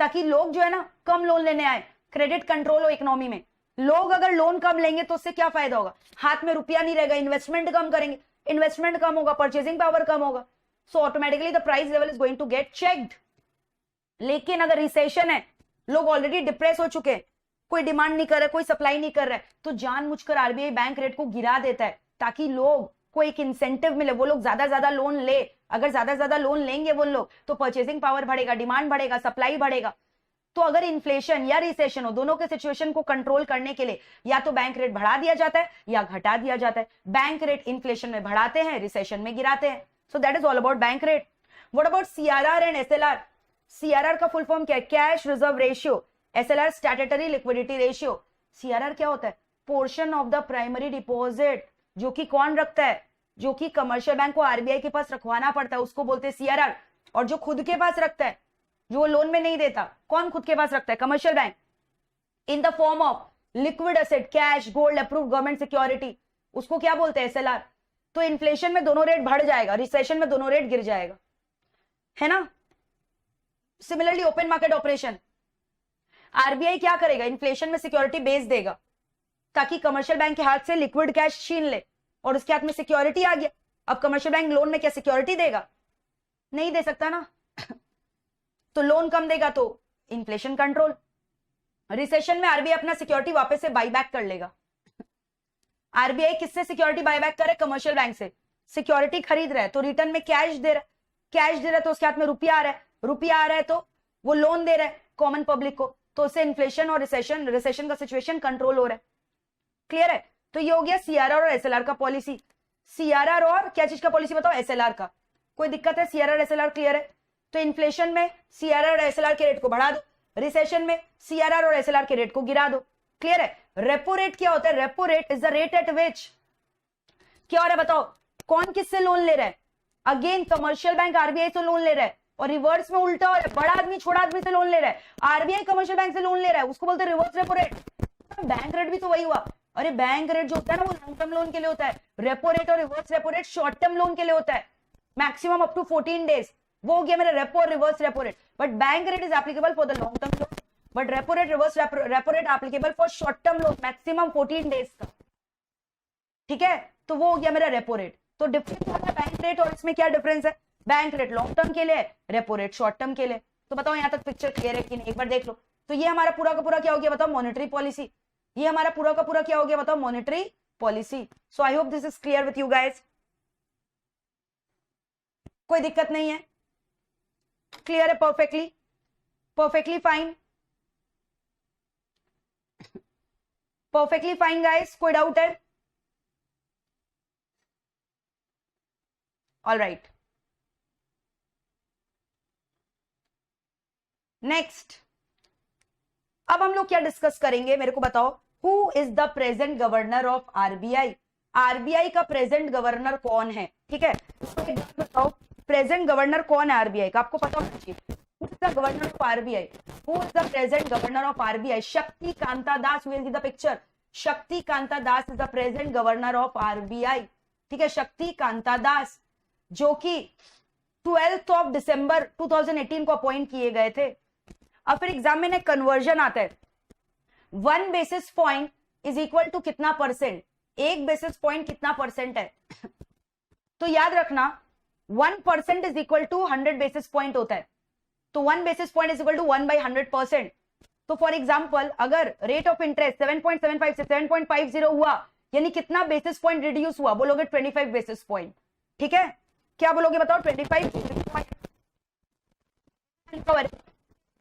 ताकि लोग जो है ना कम लोन लेने आए, क्रेडिट कंट्रोल हो इकोनॉमी में। लोग अगर लोन कम लेंगे तो उससे क्या फायदा होगा, हाथ में रुपया नहीं रहेगा, इन्वेस्टमेंट कम करेंगे, इन्वेस्टमेंट कम होगा, परचेसिंग पावर कम होगा, so automatically the price level is going to get checked. लेकिन अगर रिसेशन है, लोग ऑलरेडी डिप्रेस हो चुके हैं, कोई डिमांड नहीं कर रहा है, कोई सप्लाई नहीं कर रहा है, तो जानबूझकर आरबीआई बैंक रेट को गिरा देता है ताकि लोग को एक इंसेंटिव मिले, वो लोग ज्यादा लोन ले। अगर ज्यादा लोन लेंगे वो लोग तो परचेसिंग पावर बढ़ेगा, डिमांड बढ़ेगा, सप्लाई बढ़ेगा। तो अगर इन्फ्लेशन या रिसेशन हो, दोनों के सिचुएशन को कंट्रोल करने के लिए या तो बैंक रेट बढ़ा दिया जाता है या घटा दिया जाता है। बैंक रेट इन्फ्लेशन में बढ़ाते हैं, रिसेशन में गिराते हैं। So that is all about bank rate. What about CRR and SLR. CRR का फुल फॉर्म क्या है, cash reserve ratio. SLR statutory liquidity ratio. CRR क्या होता है, portion of the primary deposit, जो कि कौन रखता है, जो कि कमर्शियल बैंक को आरबीआई के पास रखवाना पड़ता है, उसको बोलते हैं सीआरआर। और जो खुद के पास रखता है, जो लोन में नहीं देता, कौन खुद के पास रखता है, commercial bank, in the form of liquid asset, cash, gold, approved government security, उसको क्या बोलते हैं, एसएलआर। तो इन्फ्लेशन में दोनों रेट बढ़ जाएगा, रिसेशन में दोनों रेट गिर जाएगा, है ना। Similarly open market operation, RBI क्या करेगा, इन्फ्लेशन में सिक्योरिटी बेच देगा ताकि कमर्शियल बैंक के हाथ से लिक्विड कैश छीन ले, और उसके हाथ में सिक्योरिटी आ गया। अब कमर्शियल बैंक लोन में क्या सिक्योरिटी देगा, नहीं दे सकता ना तो लोन कम देगा तो इन्फ्लेशन कंट्रोल। रिसेशन में आरबीआई अपना सिक्योरिटी वापस से बाईबैक कर लेगा। आरबीआई किससे सिक्योरिटी बाईबैक करे, कमर्शियल बैंक से। सिक्योरिटी खरीद रहा है तो रिटर्न में कैश दे रहा है, कैश दे रहा है तो उसके हाथ में रुपया आ रहा है, रुपया आ रहा है तो वो लोन दे रहा है कॉमन पब्लिक को, तो उससे इन्फ्लेशन और रिसेशन का सिचुएशन कंट्रोल हो रहा है। क्लियर है। तो ये हो गया सीआरआर और एसएलआर का पॉलिसी। सीआरआर और क्या चीज का पॉलिसी बताओ, एसएलआर का। कोई दिक्कत है, सीआरआर एसएलआर क्लियर है। तो इन्फ्लेशन में सीआरआर और एसएलआर के रेट को बढ़ा दो, रिसेशन में सीआरआर और एसएलआर के रेट को गिरा दो। क्लियर है। रेपो रेट क्या होता है, repo rate is the rate at विच, क्या हो रहा है बताओ, कौन किससे लोन ले रहा है, अगेन कमर्शियल बैंक आरबीआई से लोन ले रहा है, और रिवर्स में उल्टा हो रहा है, बड़ा आदमी छोटा आदमी से लोन ले रहा है, आरबीआई कमर्शियल बैंक से लोन ले रहा है, उसको बोलते हैं reverse repo rate. Bank rate भी तो वही हुआ। अरे बैंक रेट जो होता है ना वो लॉन्ग टर्म लोन के लिए होता है, रेपो रेट और reverse repo rate short term loan के लिए होता है, मैक्सिमम अप टू 14 डेज। वो हो गया मेरा रेपो और reverse repo rate. But bank rate is applicable for the long term loan, but repo rate reverse repo rate applicable for short term loan, maximum 14 days का। ठीक है, तो वो हो गया मेरा रेपो रेट। तो डिफरेंस आता है बैंक रेट और इसमें क्या डिफरेंस है, बैंक रेट लॉन्ग टर्म के लिए, रेपो रेट शॉर्ट टर्म के लिए। तो बताओ यहां तक पिक्चर क्लियर है कि नहीं, एक बार देख लो। तो ये हमारा पूरा का पूरा क्या हो गया बताओ, मॉनेटरी पॉलिसी। ये हमारा पूरा का पूरा क्या हो गया बताओ, monetary policy. So I hope this is clear with you guys. कोई दिक्कत नहीं है, क्लियर है, perfectly perfectly fine, perfectly fine guys. कोई डाउट है? ऑल राइट, नेक्स्ट अब हम लोग क्या डिस्कस करेंगे, मेरे को बताओ। Who is the present governor of RBI. RBI का प्रेजेंट गवर्नर कौन है, ठीक है, बताओ प्रेजेंट गवर्नर कौन है आरबीआई का, आपको पता होना चाहिए। Who is the governor of RBI, who is the present governor of RBI. Shakti Kanta Das, will see the picture. Shakti Kanta Das is the present governor of RBI, ठीक है, शक्ति कांता दास, जो कि 12 दिसंबर 2018 को अपॉइंट किए गए थे। अब फिर एग्जाम में कन्वर्जन आता है, 1 basis point is equal to कितना परसेंट, 1 बेसिस पॉइंट कितना परसेंट है? तो याद रखना 1% is equal to 100 basis point होता है, तो 1 basis point is equal to 1/100%। तो फॉर एग्जांपल अगर रेट ऑफ इंटरेस्ट 7.75 से 7.50 हुआ, यानी कितना बेसिस पॉइंट रिड्यूस हुआ? बोलोगे 25 बेसिस पॉइंट। ठीक है, क्या बोलोगे बताओ? 25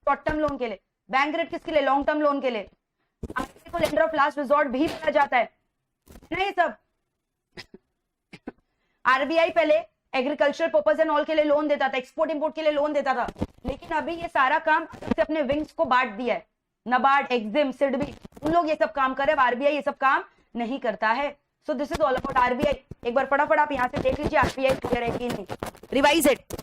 शॉर्ट टर्म लोन के लिए, बैंक रेट किसके लिए? लॉन्ग टर्म लोन के लिए। आरबीआई को लेंडर ऑफ लास्ट रिजॉर्ट भी बोला जाता है ना ये सब। आरबीआई पहले एग्रीकल्चर पर्पज एंड ऑल के लिए लोन देता था, एक्सपोर्ट इंपोर्ट के लिए लोन देता था, लेकिन अभी ये सारा काम से अपने विंग्स को बांट दिया है। नबार्ड, एक्सिम, सिडबी, उन लोग ये सब काम कर रहे हैं, आरबीआई ये सब काम नहीं करता है। सो this is all about RBI. एक बार फटाफट आप यहां से देख लीजिए आरबीआई क्लियर है कि नहीं, रिवाइज इट।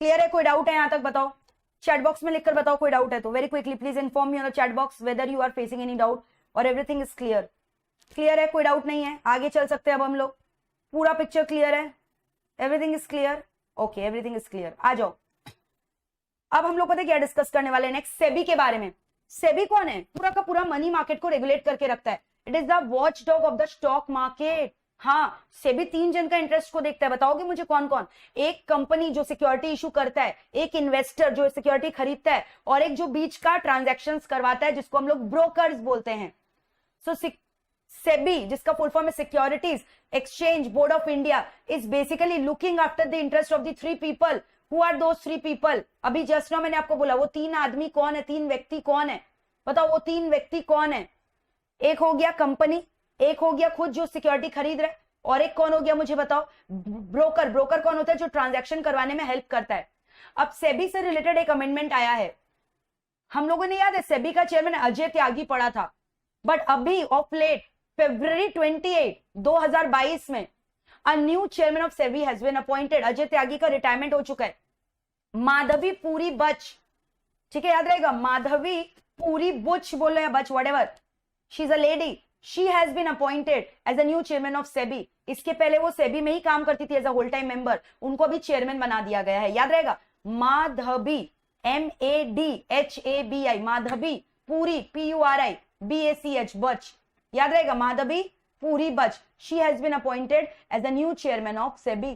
क्लियर है? कोई डाउट है यहां तक? बताओ, चैट बॉक्स में लिखकर बताओ कोई डाउट है तो। Very quickly please inform me on the chat box whether you are facing any doubt और एवरीथिंग इज क्लियर। क्लियर है? कोई डाउट नहीं है? आगे चल सकते हैं अब हम लोग। पूरा पिक्चर क्लियर है? Everything is clear? Okay, everything is clear. आ जाओ, अब हम लोग पता है क्या डिस्कस करने वाले हैं नेक्स्ट? सेबी के बारे में। सेबी कौन है? पूरा का पूरा मनी मार्केट को रेगुलेट करके रखता है। It is the watch dog of the stock market. हाँ, सेबी 3 जन का इंटरेस्ट को देखता है। बताओगे मुझे कौन कौन? एक कंपनी जो सिक्योरिटी इशू करता है, एक इन्वेस्टर जो सिक्योरिटी खरीदता है, और एक जो बीच का ट्रांजैक्शंस करवाता है जिसको हम लोग ब्रोकर्स बोलते हैं। सो सेबी, जिसका फुल फॉर्म है securities exchange board of India, is basically looking after the interest of the 3 people. Who are those 3 people? अभी जस्ट नाउ मैंने आपको बोला वो 3 आदमी कौन है, 3 व्यक्ति कौन है? बताओ वो 3 व्यक्ति कौन है? एक हो गया कंपनी, एक हो गया खुद जो सिक्योरिटी खरीद रहा है, और एक कौन हो गया मुझे बताओ? ब्रोकर। ब्रोकर कौन होता है? जो ट्रांजैक्शन करवाने में हेल्प करता है। अब सेबी से रिलेटेड एक अमेंडमेंट आया है, हम लोगों ने याद है सेबी का चेयरमैन अजय त्यागी पड़ा था, बट अभी ऑफ लेट February 28, 2022 में a new chairman of SEBI has been appointed. Ajay Tyagi का रिटायरमेंट हो चुका है। माधवी पुरी बच, ठीक है, याद रहेगा, माधवी पुरी बुच बोलो या Buch, whatever, she is a lady, she has been appointed as a new chairman of SEBI. इसके पहले वो सेबी में ही काम करती थी as a whole time member, उनको अभी चेयरमैन बना दिया गया है। याद रहेगा, Madhavi, MADHABI, Madhavi Puri, PURI BACH, बच, याद रहेगा, Madhabi Puri Buch, she has been appointed as a new chairman of SEBI.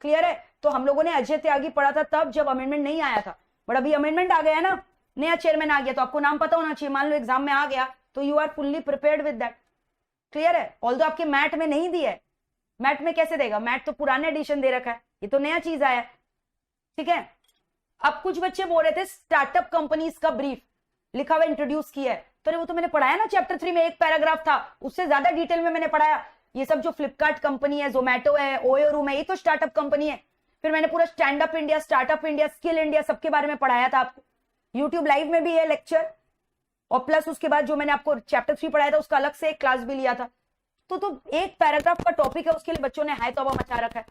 Clear है? तो हम लोगों ने अजय त्यागी पढ़ा था तब जब अमेंडमेंट नहीं आया था, बट अभी अमेंडमेंट आ गया ना, नया चेयरमैन आ गया, तो आपको नाम पता होना चाहिए। मान लो एग्जाम में आ गया तो you are fully prepared with that. Clear है? ऑल्दो आपके मैट में नहीं दिया है, मैट में कैसे देगा? मैट तो पुराने एडिशन दे रखा है, ये तो नया चीज आया है। ठीक है, अब कुछ बच्चे बोल रहे थे स्टार्टअप कंपनीज का ब्रीफ लिखा हुआ इंट्रोड्यूस किया है, तो वो तो मैंने पढ़ाया ना चैप्टर 3 में, एक पैराग्राफ था, उससे ज्यादा डिटेल में मैंने पढ़ाया। ये सब जो फ्लिपकार्ट कंपनी है, जोमेटो है, ओयो रूम है, ये तो स्टार्टअप कंपनी है। फिर मैंने पूरा stand Up India, startup India, skill India सबके बारे में पढ़ाया था आपको। यूट्यूब लाइव में भी है लेक्चर, और प्लस उसके बाद जो मैंने आपको चैप्टर 3 पढ़ाया था उसका अलग से एक क्लास भी लिया था। तो एक पैराग्राफ का टॉपिक है, उसके लिए बच्चों ने हाय तौबा मचा रखा है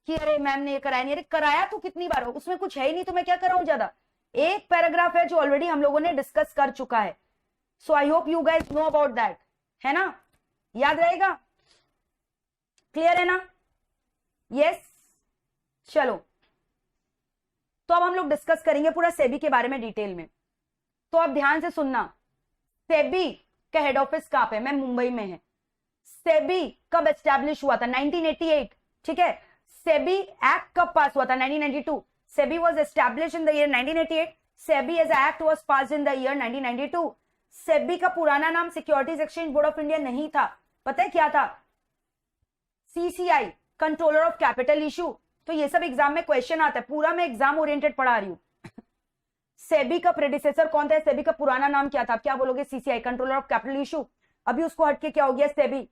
कि अरे मैम ने ये कराया नहीं। अरे कराया तो कितनी बार हो, उसमें कुछ है ही नहीं, तो मैं क्या कराऊं ज्यादा। एक पैराग्राफ है जो ऑलरेडी हम लोगों ने डिस्कस कर चुका है। So I hope you guys know about that, है ना? याद रहेगा? क्लियर है ना? यस, चलो, तो अब हम लोग डिस्कस करेंगे पूरा सेबी के बारे में डिटेल में। तो अब ध्यान से सुनना, सेबी का हेड ऑफिस कहां पे? मैं मुंबई में है। सेबी कब एस्टैब्लिश हुआ था? 1988, ठीक है। सेबी एक्ट कब पास हुआ था? 1992। SEBI was established in the year 1988। SEBI as a act was passed in the year 1992। SEBI का पुराना नाम securities exchange board of India नहीं था, पता है क्या था? CCI, controller of capital issue. तो ये सब एग्जाम में क्वेश्चन आता है, पूरा मैं एग्जाम ओरिएंटेड पढ़ा रही हूं। सेबी का प्रेडिसेसर कौन था? सेबी का पुराना नाम क्या था? क्या बोलोगे? CCI, controller of capital issue. अभी उसको हटके क्या हो गया? सेबी।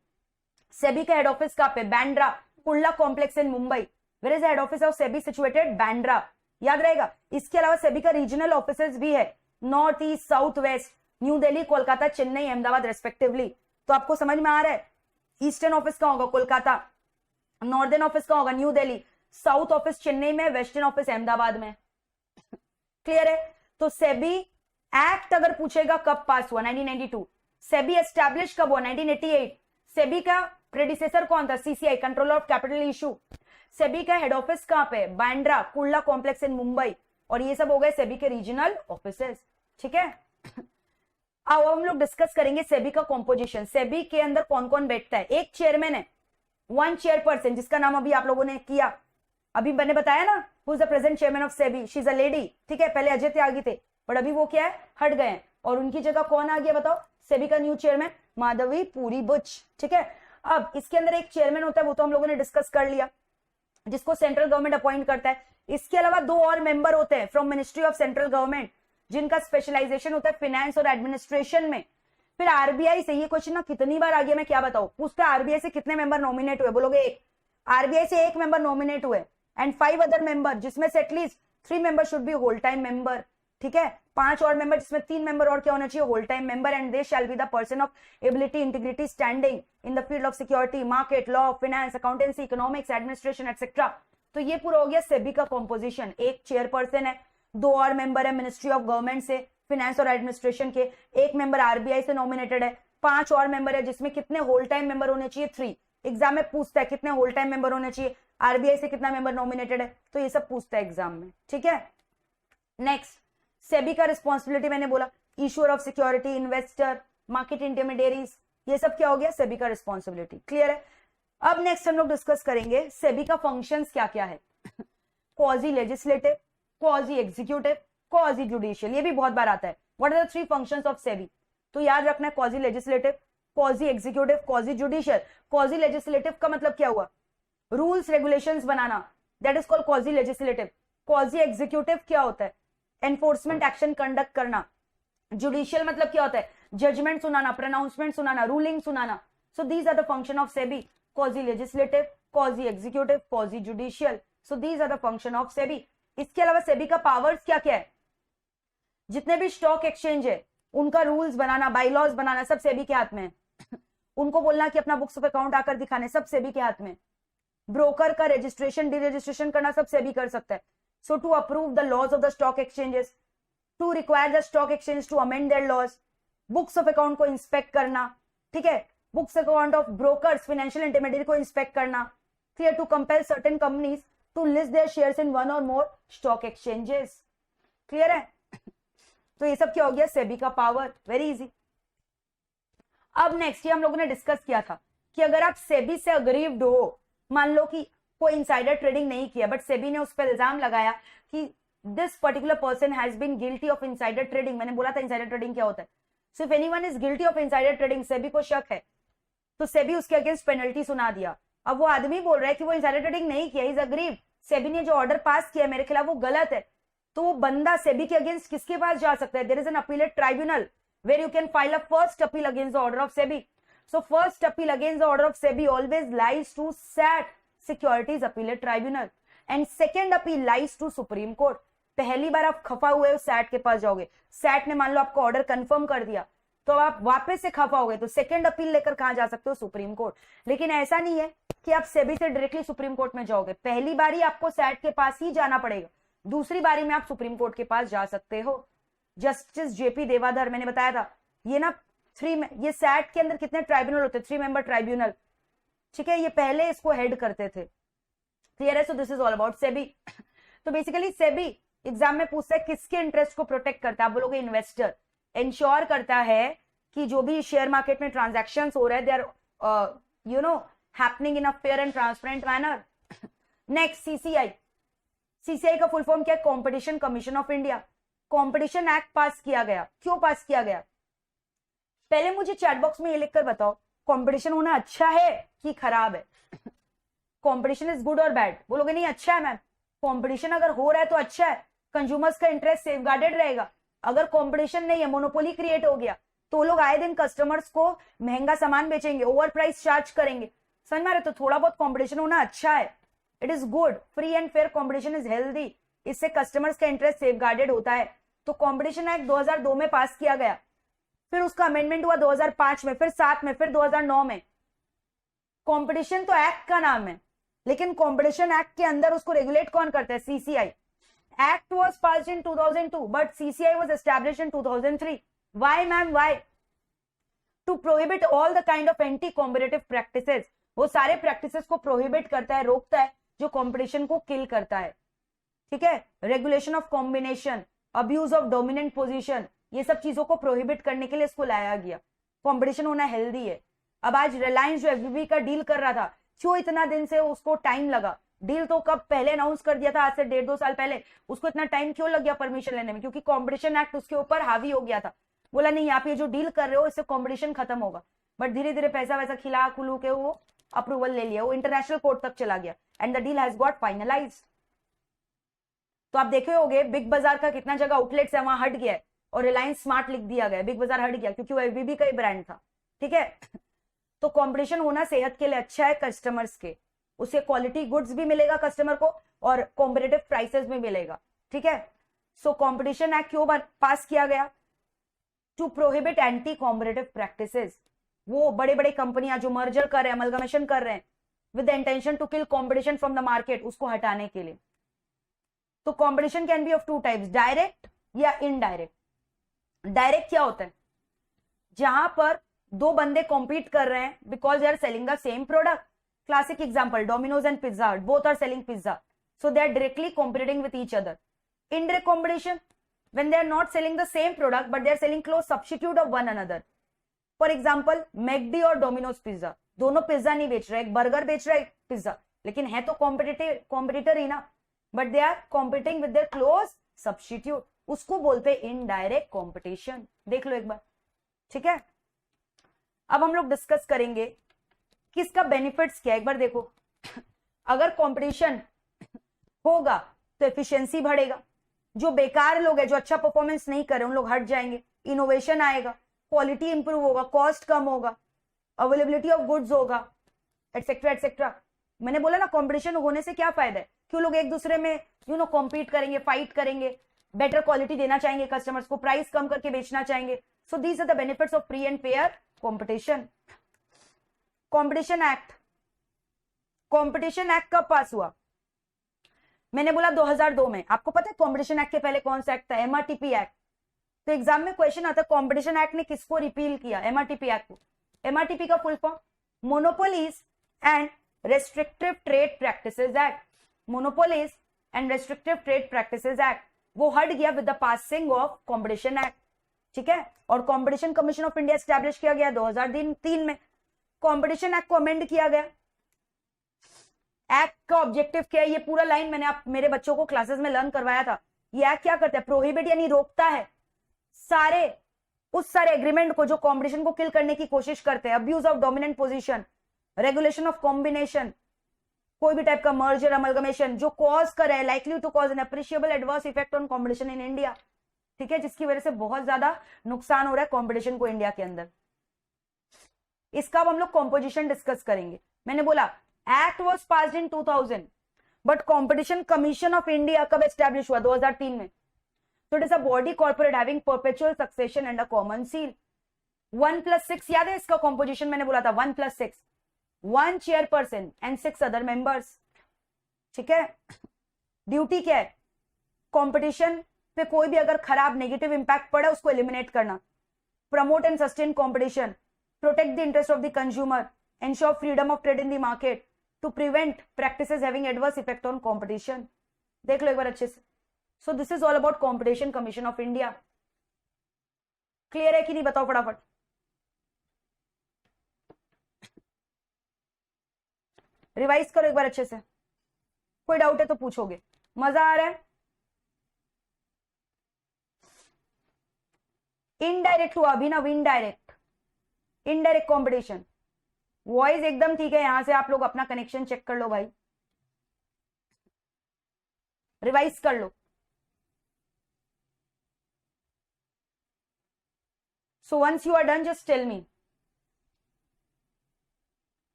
सेबी का हेड ऑफिस कहां पे? Bandra Kurla complex in Mumbai. Where is the head office of SEBI situated? Bandra, याद रहेगा। इसके अलावा सेबी का रीजनल ऑफिसेज भी है, north east, south west, new Delhi, Kolkata, Chennai, Ahmedabad respectively. तो आपको समझ में आ रहा है? ईस्टर्न ऑफिस कहां होगा? कोलकाता। नॉर्दर्न ऑफिस कहां होगा? New Delhi. South office Chennai में, वेस्टर्न ऑफिस अहमदाबाद में। क्लियर है? तो सेबी एक्ट अगर पूछेगा कब पास हुआ? 1992। सेबी एस्टैब्लिश कब हुआ? 1988। सेबी का प्रेडिसेसर कौन था? CCI, controller of capital issue. SEBI का हेड ऑफिस कहां पे? Bandra Kurla complex in Mumbai. और ये सब हो गए सेबी के रीजनल ऑफिसेस। ठीक है, अब हम लोग डिस्कस करेंगे सेबी का कॉम्पोजिशन। सेबी के अंदर कौन कौन बैठता है? एक चेयरमैन है, वन चेयरपर्सन, जिसका नाम अभी आप लोगों ने किया, अभी मैंने बताया ना, who is the present chairman of SEBI, she is a lady. ठीक है, पहले अजय त्यागी थे, बट अभी वो क्या है? हट गए हैं। और उनकी जगह कौन आ गया बताओ? सेबी का न्यू चेयरमैन माधवी पुरी बुच। ठीक है, अब इसके अंदर एक चेयरमैन होता है, वो तो हम लोगों ने डिस्कस कर लिया, जिसको सेंट्रल गवर्नमेंट अपॉइंट करता है। इसके अलावा दो और मेंबर होते हैं from ministry of central government, जिनका स्पेशलाइजेशन होता है फाइनेंस और एडमिनिस्ट्रेशन में। फिर आरबीआई से, ये क्वेश्चन ना कितनी बार आ गया मैं क्या बताऊं, पूछता है आरबीआई से कितने मेंबर नॉमिनेट हुए? बोलोगे एक। आरबीआई से एक मेंबर नॉमिनेट हुए एंड 5 अदर मेंबर, जिसमें से at least 3 member should be whole time member. ठीक है, 5 और मेंबर, जिसमें 3 मेंबर और क्या होना चाहिए? Whole time member. And they shall be the person of ability, integrity, standing in the field of security, market, law, finance, accountancy, economics, administration etcetera. तो ये पूरा हो गया सेबी का कॉम्पोजिशन। एक चेयरपर्सन है, 2 और मेंबर है मिनिस्ट्री ऑफ गवर्नमेंट से, फाइनेंस और एडमिनिस्ट्रेशन के, एक मेंबर आरबीआई से नॉमिनेटेड है, 5 और मेंबर है, जिसमें कितने होल टाइम मेंबर होने चाहिए? 3। एग्जाम में पूछता है कितने होल टाइम मेंबर होने चाहिए, आरबीआई से कितना मेंबर नॉमिनेटेड है, तो ये सब पूछता है एग्जाम में। ठीक है, नेक्स्ट, सेबी का रिस्पॉन्सिबिलिटी मैंने बोला, issuer of security, investor, market intermediaries, ये सब क्या हो गया? सेबी का रिस्पॉन्सिबिलिटी। क्लियर है? अब नेक्स्ट हम लोग डिस्कस करेंगे सेबी का फंक्शंस क्या क्या है। Quasi legislative, quasi executive, quasi judicial, ये भी बहुत बार आता है। What are the 3 functions of SEBI? तो याद रखना है, quasi legislative, quasi executive, quasi judicial. Quasi legislative का मतलब क्या हुआ? रूल्स रेगुलेशंस बनाना, that is called quasi legislative. Quasi executive क्या होता है? एनफोर्समेंट एक्शन कंडक्ट करना। जुडिशियल मतलब क्या होता है? जजमेंट सुनाना, प्रोनाउंसमेंट सुनाना, रूलिंग सुनाना। So these are the function of SEBI, quasi legislative, quasi executive, quasi judicial. So these are the function of SEBI. इसके अलावा सेबी का पावर्स क्या क्या है? जितने भी स्टॉक एक्सचेंज है उनका रूल्स बनाना, बाईलॉज बनाना, सब सेबी के हाथ में है। उनको बोलना कि अपना बुक्स ऑफ अकाउंट आकर दिखाने, सब सेबी के हाथ में। ब्रोकर का रजिस्ट्रेशन, डीरजिस्ट्रेशन करना, सब सेबी कर सकता है। So to approve the laws of the stock exchanges, to require the stock exchange to amend their laws, books of account को इंस्पेक्ट करना। ठीक है, books account of brokers, financial intermediate को इंस्पेक्ट करना। Clear? To compel certain companies to list their shares in 1 और मोर stock exchanges. Clear है? तो ये सब क्या हो गया? सेबी का पावर। Very easy. अब नेक्स्ट, ये हम लोगों ने डिस्कस किया था कि अगर आप सेबी से अग्रीव्ड हो, मान लो कि कोई इनसाइडर ट्रेडिंग नहीं किया, बट सेबी ने उस पर इल्जाम लगाया कि this particular person has been guilty of insider trading. मैंने बोला था इनसाइडर ट्रेडिंग क्या होता है। So if anyone is guilty of insider trading, SEBI को शक है, तो सेबी उसके अगेंस्ट पेनल्टी सुना दिया। अब वो आदमी बोल रहा है कि वो इनसाइडर ट्रेडिंग नहीं किया, इज अग्रीव, सेबी ने जो ऑर्डर पास किया मेरे खिलाफ वो गलत है, तो वो बंदा सेबी के अगेंस्ट किसके पास जा सकता है? There is an appellate tribunal where you can file a first appeal against the order of SEBI. So first appeal against the order of SEBI always lies to SAT, securities appellate tribunal, and second appeal lies to supreme court. पहली बार आप खफा हुए हो, set के पास जाओगे, set ने मान लो आपको ऑर्डर कंफर्म कर दिया, तो आप वापस से खफा हो गए, तो सेकंड अपील लेकर कहां जा सकते हो? Supreme court. लेकिन ऐसा नहीं है कि आप सेबी से डायरेक्टली सुप्रीम कोर्ट में जाओगे, पहली बारी आपको सैट के पास ही जाना पड़ेगा, दूसरी बारी में आप सुप्रीम कोर्ट के पास जा सकते हो। जस्टिस जेपी देवाधर, मैंने बताया था ये ना ये सैट के अंदर कितने ट्राइब्यूनल होते हैं? 3 मेंबर ट्राइब्यूनल। ठीक है, ये पहले इसको हेड करते थे। क्लियर है? सो this is all about SEBI. तो बेसिकली सेबी एग्जाम में पूछता है किसके इंटरेस्ट को प्रोटेक्ट करता है? आप बोलोगे इन्वेस्टर। इंश्योर करता है कि जो भी शेयर मार्केट में ट्रांजैक्शंस हो रहे हैं, they are you know happening in a fair and transparent manner. Next, CCI. CCI का फुल फॉर्म क्या है? Competition commission of India. Competition act pass किया गया, क्यों पास किया गया? पहले मुझे चैट बॉक्स में ये लिखकर बताओ, कंपटीशन होना अच्छा है कि खराब है? कंपटीशन इज गुड और बैड? बोलोगे नहीं अच्छा है मैम, कंपटीशन अगर हो रहा है तो अच्छा है, कंज्यूमर्स का इंटरेस्ट सेफगार्डेड रहेगा। अगर कंपटीशन नहीं है, मोनोपोली क्रिएट हो गया, तो लोग आए दिन कस्टमर्स को महंगा सामान बेचेंगे, ओवर प्राइस चार्ज करेंगे। समझ में आ रहा है? तो थोड़ा बहुत कंपटीशन होना अच्छा है, it is good. Free and fair competition is healthy, इससे कस्टमर्स का इंटरेस्ट सेफगार्डेड होता है। तो कंपटीशन एक्ट 2002 में पास किया गया, फिर उसका अमेंडमेंट हुआ 2005 में, फिर 7 में, फिर 2009 में। कंपटीशन तो एक्ट का नाम है, लेकिन कंपटीशन एक्ट के अंदर उसको रेगुलेट कौन करता है? CCI. Act was passed in 2002 but CCI was established in 2003। Why ma'am, why? To prohibit all the kind of anti competitive practices. वो सारे प्रैक्टिसेस को प्रोहिबिट करता है, रोकता है, जो कंपटीशन को किल करता है। ठीक है? Regulation of combination, abuse of dominant position, ये सब चीजों को प्रोहिबिट करने के लिए इसको लाया गया। कंपटीशन होना हेल्दी है। अब आज रिलायंस जो एफबीबी का डील कर रहा था, क्यों इतना दिन से उसको टाइम लगा? डील तो कब पहले अनाउंस कर दिया था, आज से 1.5-2 साल पहले। उसको इतना टाइम क्यों लग गया परमिशन लेने में? क्योंकि कंपटीशन एक्ट उसके ऊपर हावी हो गया था। बोला नहीं, आप ये जो डील कर रहे हो इससे कंपटीशन खत्म होगा। बट धीरे धीरे पैसा वैसा खिला खुलू के वो अप्रूवल ले लिया, वो इंटरनेशनल कोर्ट तक चला गया and the deal has got finalised. तो आप देखे होंगे बिग बाजार का कितना जगह आउटलेट्स है वहां हट गया है और रिलायंस स्मार्ट लिख दिया गया, बिग बाजार हट गया क्योंकि वो एफबीबी का ही ब्रांड था। ठीक है? तो कंपटीशन होना सेहत के लिए अच्छा है कस्टमर्स के, उसे क्वालिटी गुड्स भी मिलेगा कस्टमर को और कॉम्पिटिटिव प्राइसेस भी मिलेगा। ठीक है? सो कंपटीशन एक्ट क्यों पास किया गया? To prohibit anti competitive practices. वो बड़े बड़े कंपनियां जो मर्जर कर रहे हैं, अमलगमेशन कर रहे हैं with the intention to kill competition from the market, उसको हटाने के लिए। तो competition can be of two types, direct या इनडायरेक्ट। डायरेक्ट क्या होता है? जहां पर दो बंदे कॉम्पीट कर रहे हैं because they are selling the same product. Classic example, Domino's and Pizza Hut, both are selling pizza, so they are directly competing with each other. Indirect competition, when they are not selling the same product but they are selling close substitute of one another. For example, McD और Domino's pizza, दोनों pizza नहीं बेच रहे, एक burger बेच रहा है, एक पिज्जा, लेकिन है तो कॉम्पिटिटर ही ना, but they are competing with their close substitute, उसको बोलते हैं इनडायरेक्ट कॉम्पिटिशन। देख लो एक बार। ठीक है? अब हम लोग डिस्कस करेंगे कि इसका बेनिफिट्स क्या है। एक बार देखो, अगर कंपटीशन होगा तो एफिशिएंसी बढ़ेगा, जो बेकार लोग हैं, जो अच्छा परफॉर्मेंस नहीं कर रहे, उन लोग हट जाएंगे, इनोवेशन आएगा, क्वालिटी इंप्रूव होगा, कॉस्ट कम होगा, अवेलेबिलिटी ऑफ गुड्स होगा, एटसेट्रा एटसेट्रा। मैंने बोला ना, कंपटीशन होने से क्या फायदा है? क्यों लोग एक दूसरे में कॉम्पीट करेंगे, फाइट करेंगे, बेटर क्वालिटी देना चाहेंगे कस्टमर्स को, प्राइस कम करके बेचना चाहेंगे। So these are the benefits of free and fair competition. Competition act, competition act कब पास हुआ? मैंने बोला 2002 में। आपको पता है कंपटीशन एक्ट के पहले कौन सा एक्ट था? MRTP act. तो एग्जाम में क्वेश्चन आता है कंपटीशन एक्ट ने किसको रिपील किया? एमआरटीपी एक्ट को। एमआरटीपी का full form monopolies and restrictive trade practices act. Monopolies and restrictive trade practices act वो हट गया with the passing of competition act. ठीक है? और competition commission of India establish किया गया 2003 में। कंपटीशन एक्ट को अमेंड किया गया। एक्ट का ऑब्जेक्टिव क्या है? ये पूरा लाइन मैंने मेरे बच्चों को क्लासेस में लर्न करवाया था। ये एक्ट क्या करता है? प्रोहिबिट यानी रोकता है उस सारे एग्रीमेंट को जो कंपटीशन को किल करने की कोशिश करते हैं। Abuse of dominant position, regulation of combination, कोई भी टाइप का मर्जर अमलगमेशन जो कॉज करे, likely to cause an appreciable adverse effect on competition in India. ठीक है? जिसकी वजह से बहुत ज्यादा नुकसान हो रहा है कंपटीशन को इंडिया के अंदर। इसका अब हम लोग कॉम्पोजिशन डिस्कस करेंगे। मैंने बोला act was passed in 2000 but competition commission of India कब एस्टैब्लिश हुआ? 2003 में। तो it is a body corporate having perpetual succession and a common seal. 1+6 याद है इसका कॉम्पोजिशन? मैंने बोला था 1+6, 1 चेयरपर्सन एंड 6 अदर मेंबर्स। ठीक है? ड्यूटी क्या है? कॉम्पिटिशन पे कोई भी अगर खराब नेगेटिव इंपैक्ट पड़ा उसको एलिमिनेट करना, promote and sustain competition, protect the interest of the consumer, ensure freedom of trade in the market, to prevent practices having adverse effect on competition. देख लो एक बार अच्छे से। So this is all about Competition Commission of India. Clear है कि नहीं? बताओ फटाफट। रिवाइज करो एक बार अच्छे से, कोई डाउट है तो पूछोगे। मजा आ रहा है? इनडायरेक्ट हुआ अभिनव, इनडायरेक्ट कॉम्पिटिशन। वॉइस एकदम ठीक है, यहां से आप लोग अपना कनेक्शन चेक कर लो भाई, रिवाइज कर लो। So once you are done, just tell me.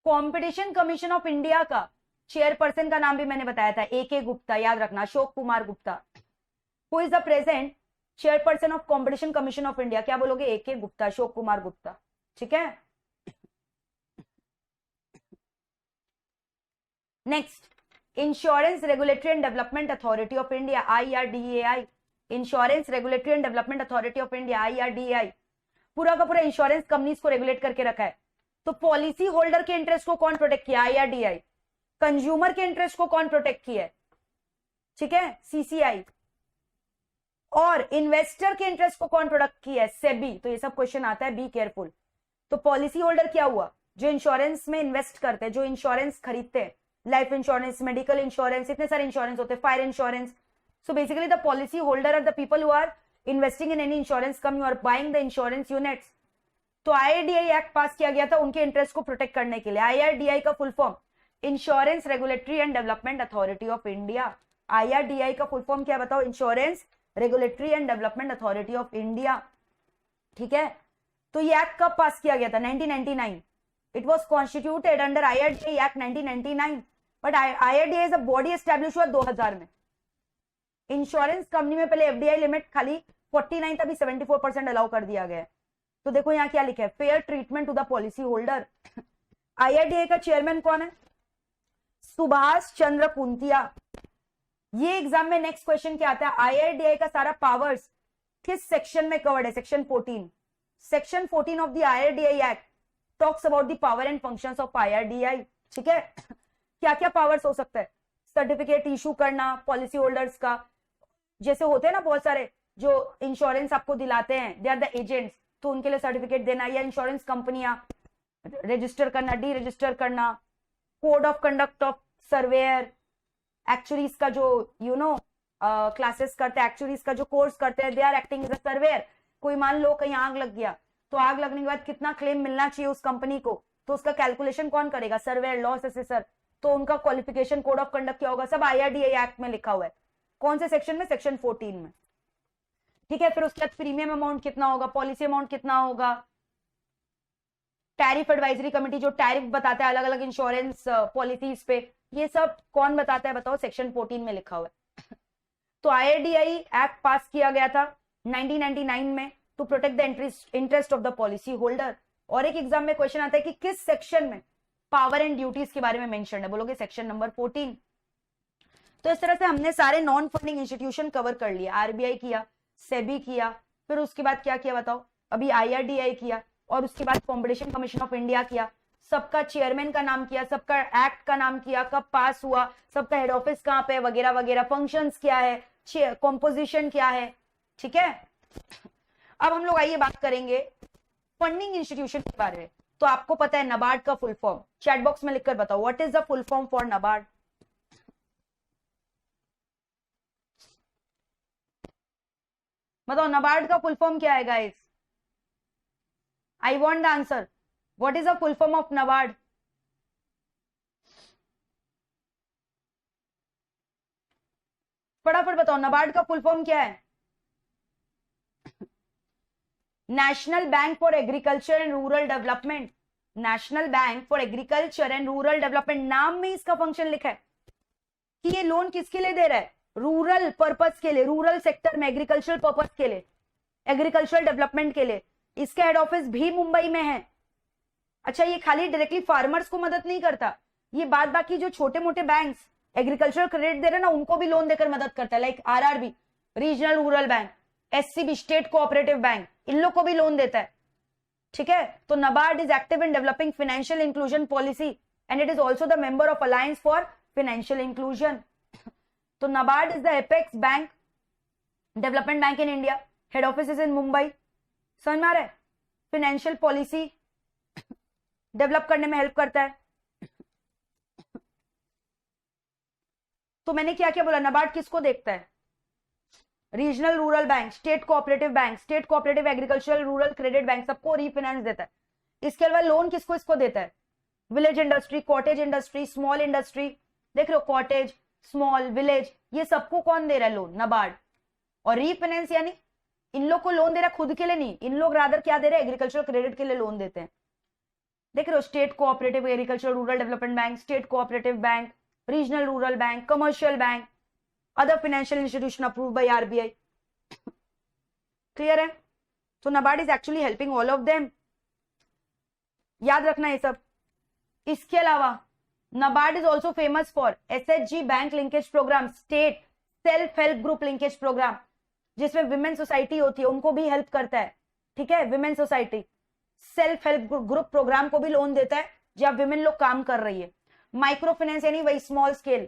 Competition commission of India का चेयरपर्सन का नाम भी मैंने बताया था, AK गुप्ता, याद रखना, Ashok Kumar Gupta. Who is the present chairperson of competition commission of India? क्या बोलोगे? AK गुप्ता, अशोक कुमार गुप्ता। ठीक है, next, insurance regulatory and development authority of India, IRDAI। Insurance regulatory and development authority of India, IRDAI, पूरा का पूरा इंश्योरेंस कंपनीज को रेगुलेट करके रखा है। तो पॉलिसी होल्डर के इंटरेस्ट को कौन प्रोटेक्ट किया? IRDAI। कंज्यूमर के इंटरेस्ट को कौन प्रोटेक्ट किया है? ठीक है, CCI। और इन्वेस्टर के इंटरेस्ट को कौन प्रोटेक्ट किया है? सेबी। तो ये सब क्वेश्चन आता है, बी केयरफुल। तो पॉलिसी होल्डर क्या हुआ? जो इंश्योरेंस में इन्वेस्ट करते हैं, जो इंश्योरेंस खरीदते हैं, लाइफ इंश्योरेंस, मेडिकल इंश्योरेंस, इतने सारे इंश्योरेंस होते हैं, fire insurance. So basically the policy holder are the people who are investing in any insurance company और बाइंग द इंश्योरेंस यूनिट्स। तो IRDAI एक्ट पास किया गया था उनके इंटरेस्ट को प्रोटेक्ट करने के लिए। IRDAI का full form insurance regulatory and development authority of India. IRDAI का फुल फॉर्म क्या बताओ? Insurance regulatory and development authority of India. ठीक है, तो ये एक्ट कब पास किया गया था? 1999। It was constituted under IRDAI act 1999, but IRDAI is a body establish हुआ 2000 में। इंश्योरेंस कंपनी में पहले FDI लिमिट खाली 49 था, अभी 74% अलाउ कर दिया गया है। तो देखो यहाँ क्या लिखा है, fair treatment to the policy holder. IRDAI का चेयरमैन कौन है? सुभाष चंद्र कुंतिया। ये एग्जाम में नेक्स्ट क्वेश्चन क्या आता है? IRDAI का सारा पावर्स किस सेक्शन में कवर्ड है? Section 14। Section 14 of the IRDAI act talks about the power and functions of IRDAI। ठीक है, क्या क्या पावर्स हो सकता है? सर्टिफिकेट इशू करना पॉलिसी होल्डर्स का, जैसे होते हैं ना बहुत सारे जो इंश्योरेंस आपको दिलाते हैं, दे आर द एजेंट्स, तो उनके लिए सर्टिफिकेट देना, या इंश्योरेंस कंपनियां रजिस्टर करना, डी रजिस्टर करना, code of conduct of surveyor, actuaries का जो क्लासेस करते हैं, एक्चुअरीज का जो कोर्स करते हैं, they are acting as a surveyor. कोई मान लो कहीं आग लग गया, तो आग लगने के बाद कितना क्लेम मिलना चाहिए उस कंपनी को, तो उसका कैलकुलेशन कौन करेगा? Surveyor, loss assessor. तो उनका क्वालिफिकेशन, कोड ऑफ कंडक्ट क्या होगा? सब IRDAI एक्ट में लिखा हुआ है। कौन से सेक्शन में? सेक्शन 14 में। ठीक है, फिर उसके बाद प्रीमियम अमाउंट कितना होगा, पॉलिसी अमाउंट कितना होगा, टैरिफ एडवाइजरी कमेटी जो टैरिफ बताता है अलग अलग इंश्योरेंस पॉलिसीज पे, ये सब कौन बताता है बताओ? सेक्शन 14 में लिखा हुआ है। तो IRDAI एक्ट पास किया गया था 1999 में to protect the interest of the policy holder. और एक एग्जाम में क्वेश्चन आता है कि किस सेक्शन में पावर एंड ड्यूटीज के बारे में मेंशन है? बोलोगे सेक्शन नंबर 14। तो इस तरह से हमने सारे नॉन फंडिंग इंस्टीट्यूशन कवर कर लिए। RBI किया, सेबी किया, फिर उसके बाद क्या किया बताओ? अभी IRDAI किया, और उसके बाद कॉम्पिटिशन कमीशन ऑफ इंडिया किया। सबका चेयरमैन का नाम किया, सबका एक्ट का नाम किया, कब पास हुआ, सबका हेड ऑफिस कहाँ पे, वगैरह वगैरह, फंक्शंस क्या है, कॉम्पोजिशन क्या है। ठीक है, अब हम लोग आइए बात करेंगे फंडिंग इंस्टीट्यूशन के बारे में। तो आपको पता है NABARD का फुल फॉर्म, चैट बॉक्स में लिखकर बताओ what is the full form for NABARD? बताओ NABARD का फुल फॉर्म क्या है guys? I want the answer. What is the full form of NABARD? फटाफट बताओ, NABARD का फुल फॉर्म क्या है? National bank for agriculture and rural development. National bank for agriculture and rural development, नाम में इसका फंक्शन लिखा है कि ये लोन किसके लिए दे रहा है? रूरल पर्पस के लिए, रूरल सेक्टर में, एग्रीकल्चरल पर्पस के लिए, एग्रीकल्चरल डेवलपमेंट के लिए। इसका हेड ऑफिस भी मुंबई में है। अच्छा, ये खाली डायरेक्टली फार्मर्स को मदद नहीं करता, ये बात बाकी जो छोटे मोटे बैंक्स एग्रीकल्चरल क्रेडिट दे रहे ना, उनको भी लोन देकर मदद करता है, like RRB, regional rural bank, SCB, state cooperative bank, इन लोग को भी लोन देता है। ठीक है, तो NABARD is active in developing financial inclusion policy and it is also the member of alliance for financial inclusion. तो NABARD is the apex bank, development bank in India, head office is in Mumbai. समझ में आ रहा है? Financial policy develop करने में help करता है। तो मैंने क्या क्या बोला? NABARD किसको देखता है? Regional rural bank, state cooperative bank, state cooperative agricultural rural credit bank, सबको रीफाइनेंस देता है। इसके अलावा लोन किसको इसको देता है? Village industry, cottage industry, small industry, देख रहे हो कॉटेज, स्मॉल, विलेज, ये सबको कौन दे रहा है लोन? नाबार्ड। और रीफाइनेंस यानी इन लोग को लोन दे रहा है, खुद के लिए नहीं, इन लोग रादर क्या दे रहे हैं? एग्रीकल्चर क्रेडिट के लिए लोन देते हैं। देख रहे हो state cooperative agriculture rural development bank, state cooperative bank, regional rural bank, commercial bank, other financial institution approved by RBI. Clear है? तो NABARD is actually helping all of them, याद रखना ये सब। इसके अलावा NABARD is also famous for SHG bank linkage program, state self help group linkage program, जिसमें women society होती है उनको भी हेल्प करता है। ठीक है, women society self help group programme को भी लोन देता है जहां विमेन लोग काम कर रही है। माइक्रो फाइनेंस यानी वही small scale